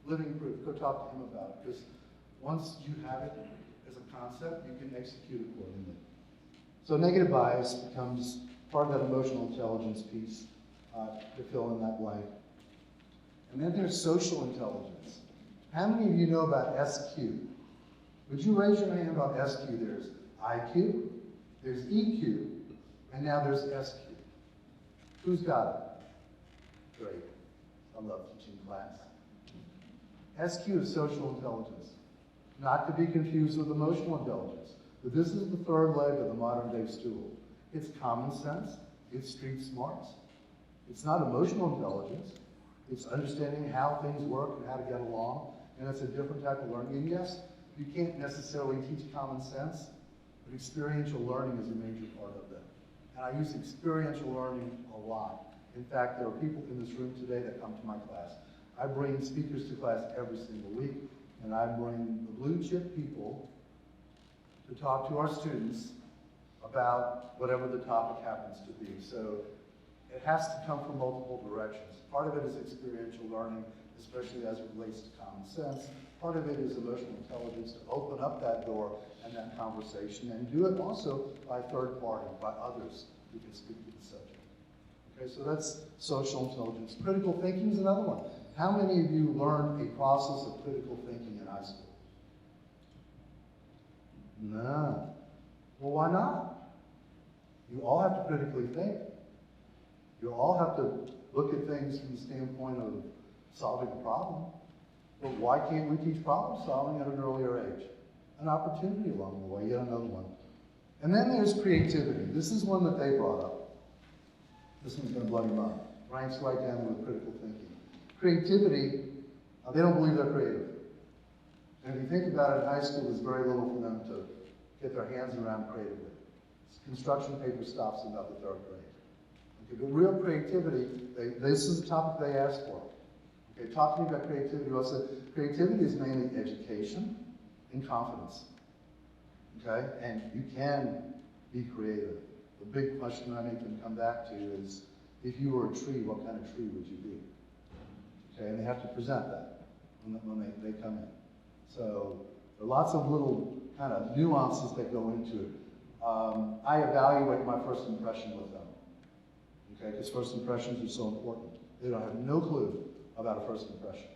Living proof. Go talk to him about it. Because once you have it as a concept, you can execute accordingly. So negative bias becomes part of that emotional intelligence piece to fill in that blank. And then there's social intelligence. How many of you know about SQ? Would you raise your hand about SQ? There's IQ, there's EQ, and now there's SQ. Who's got it? Great. I love teaching class. SQ is social intelligence, not to be confused with emotional intelligence. But this is the third leg of the modern day stool. It's common sense, it's street smarts. It's not emotional intelligence, it's understanding how things work and how to get along, and it's a different type of learning. And yes, you can't necessarily teach common sense, but experiential learning is a major part of that. And I use experiential learning a lot. In fact, there are people in this room today that come to my class. I bring speakers to class every single week, and I bring the blue chip people to talk to our students about whatever the topic happens to be. So it has to come from multiple directions. Part of it is experiential learning, especially as it relates to common sense. Part of it is emotional intelligence to open up that door and that conversation, and do it also by third party, by others who can speak to the subject. Okay, so that's social intelligence. Critical thinking is another one. How many of you learned a process of critical thinking in high school? No. Well, why not? You all have to critically think. You all have to look at things from the standpoint of solving a problem. But why can't we teach problem solving at an earlier age? An opportunity along the way, yet another one. And then there's creativity. This is one that they brought up. This one's going to blow your mind. Ranks right down with critical thinking. Creativity, they don't believe they're creative. And if you think about it, in high school, there's very little for them to get their hands around creatively. Construction paper stops in about the third grade. Okay, but real creativity, this is the topic they asked for. Okay, talk to me about creativity. Well, I said, creativity is mainly education and confidence. Okay, and you can be creative. The big question I make them come back to is, if you were a tree, what kind of tree would you be? Okay, and they have to present that when they come in. So there are lots of little kind of nuances that go into it. I evaluate my first impression with them. Okay, because first impressions are so important. They don't have no clue about a first impression.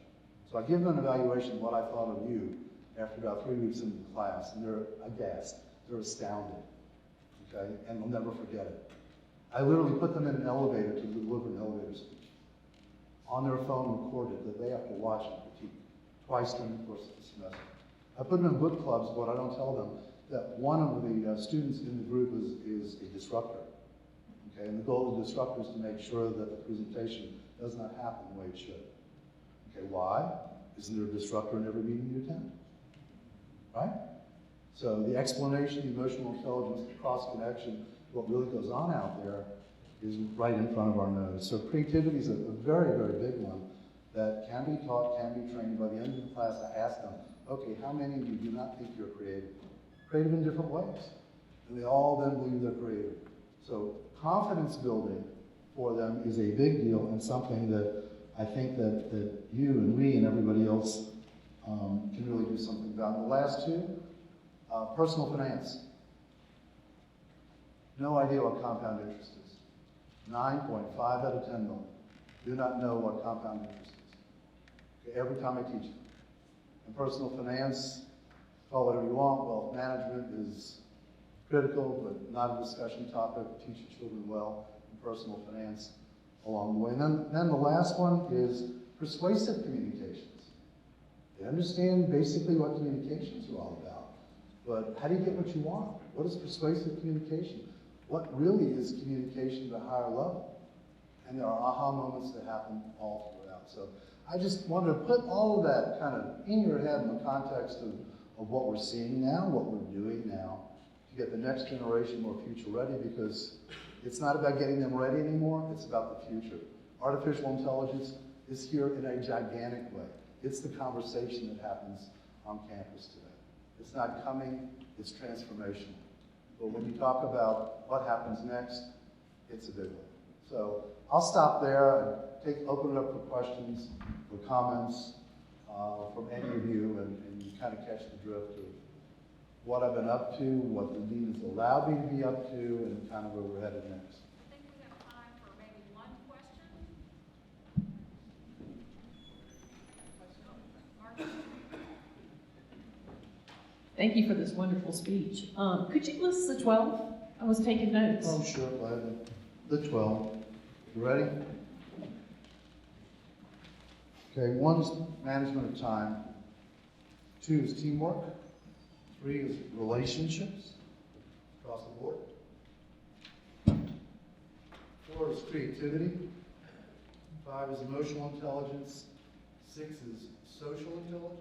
So I give them an evaluation of what I thought of you after about 3 weeks into the class, and they're aghast. They're astounded. Okay, and they'll never forget it. I literally put them in an elevator to deliver an elevator speech. On their phone recorded that they have to watch and critique twice during the course of the semester. I put them in book clubs, but I don't tell them that one of the students in the group is a disruptor. Okay, and the goal of the disruptor is to make sure that the presentation does not happen the way it should. Okay, why? Isn't there a disruptor in every meeting you attend? Right? So the explanation, the emotional intelligence, the cross-connection, what really goes on out there is right in front of our nose. So creativity is a very, very big one that can be taught, can be trained. By the end of the class, I ask them, okay, how many of you do not think you're creative? Creative in different ways. And they all then believe they're creative. So confidence building for them is a big deal and something that I think that you and we and everybody else can really do something about. And the last two, personal finance. No idea what compound interest is. 9.5 out of 10 million do not know what compound interest is. Okay, every time I teach them. And personal finance, call it whatever you want, wealth management is critical, but not a discussion topic. Teach your children well in personal finance along the way. And then the last one is persuasive communications. They understand basically what communications are all about, but how do you get what you want? What is persuasive communication? What really is communication at a higher level? And there are aha moments that happen all throughout. So I just wanted to put all of that kind of in your head in the context of what we're seeing now, what we're doing now, to get the next generation more future ready, because it's not about getting them ready anymore, it's about the future. Artificial intelligence is here in a gigantic way. It's the conversation that happens on campus today. It's not coming, it's transformational. But when you talk about what happens next, it's a big one. So I'll stop there and open it up for questions, for comments from any of you, and you kind of catch the drift of what I've been up to, what the dean has allowed me to be up to, and kind of where we're headed next. Thank you for this wonderful speech. Could you list the 12? I was taking notes. Oh, sure, gladly. The 12. You ready? Okay, 1 is management of time. 2 is teamwork. 3 is relationships across the board. 4 is creativity. 5 is emotional intelligence. 6 is social intelligence.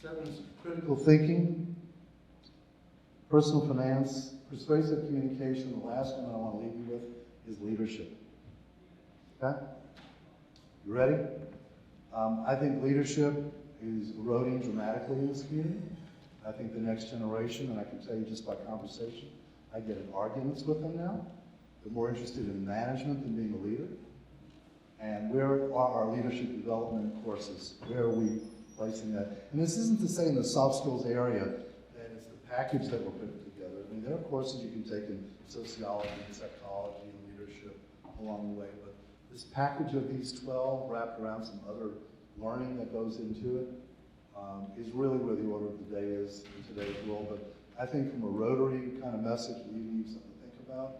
7 is critical thinking. Personal finance. Persuasive communication. The last one I want to leave you with is leadership. Okay? You ready? I think leadership is eroding dramatically in this community. I think the next generation, and I can tell you just by conversation, I get in arguments with them now. They're more interested in management than being a leader. And where are our leadership development courses? Where are we placing that? And this isn't to say in the soft skills area that it's the package that we're putting together. I mean, there are courses you can take in sociology and psychology and leadership along the way, but this package of these 12 wrapped around some other learning that goes into it is really where the order of the day is in today's world. But I think from a Rotary kind of message, leaving you something to think about,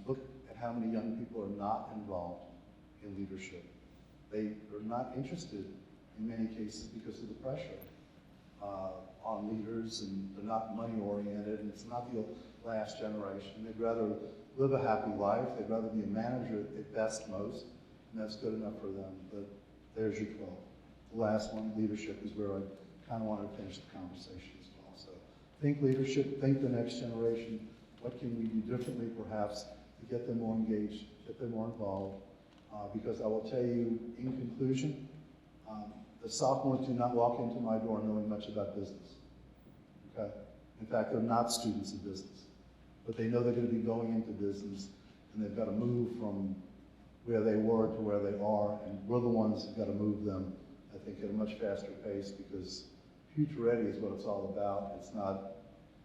look at how many young people are not involved in leadership. They are not interested in many cases because of the pressure on leaders, and they're not money oriented, and it's not the last generation. They'd rather live a happy life. They'd rather be a manager at best most, and that's good enough for them. But there's your 12. The last one, leadership, is where I kind of wanted to finish the conversation as well. So think leadership, think the next generation. What can we do differently perhaps to get them more engaged, get them more involved? Because I will tell you, in conclusion, the sophomores do not walk into my door knowing much about business. Okay? In fact, they're not students of business. But they know they're going to be going into business, and they've got to move from where they were to where they are, and we're the ones who've got to move them, I think, at a much faster pace, because future ready is what it's all about. It's not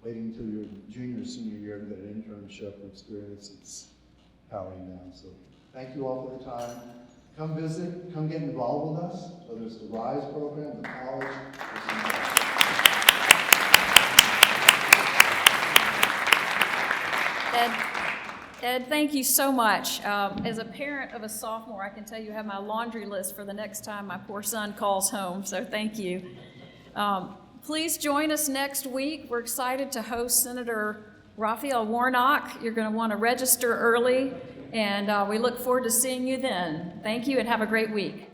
waiting until your junior or senior year to get an internship or experience. It's powering down. So thank you all for the time. Come visit, come get involved with us, whether it's the RISE program, the college, Ed, thank you so much. As a parent of a sophomore, I can tell you I have my laundry list for the next time my poor son calls home, so thank you. Please join us next week. We're excited to host Senator Raphael Warnock. You're going to want to register early, and we look forward to seeing you then. Thank you, and have a great week.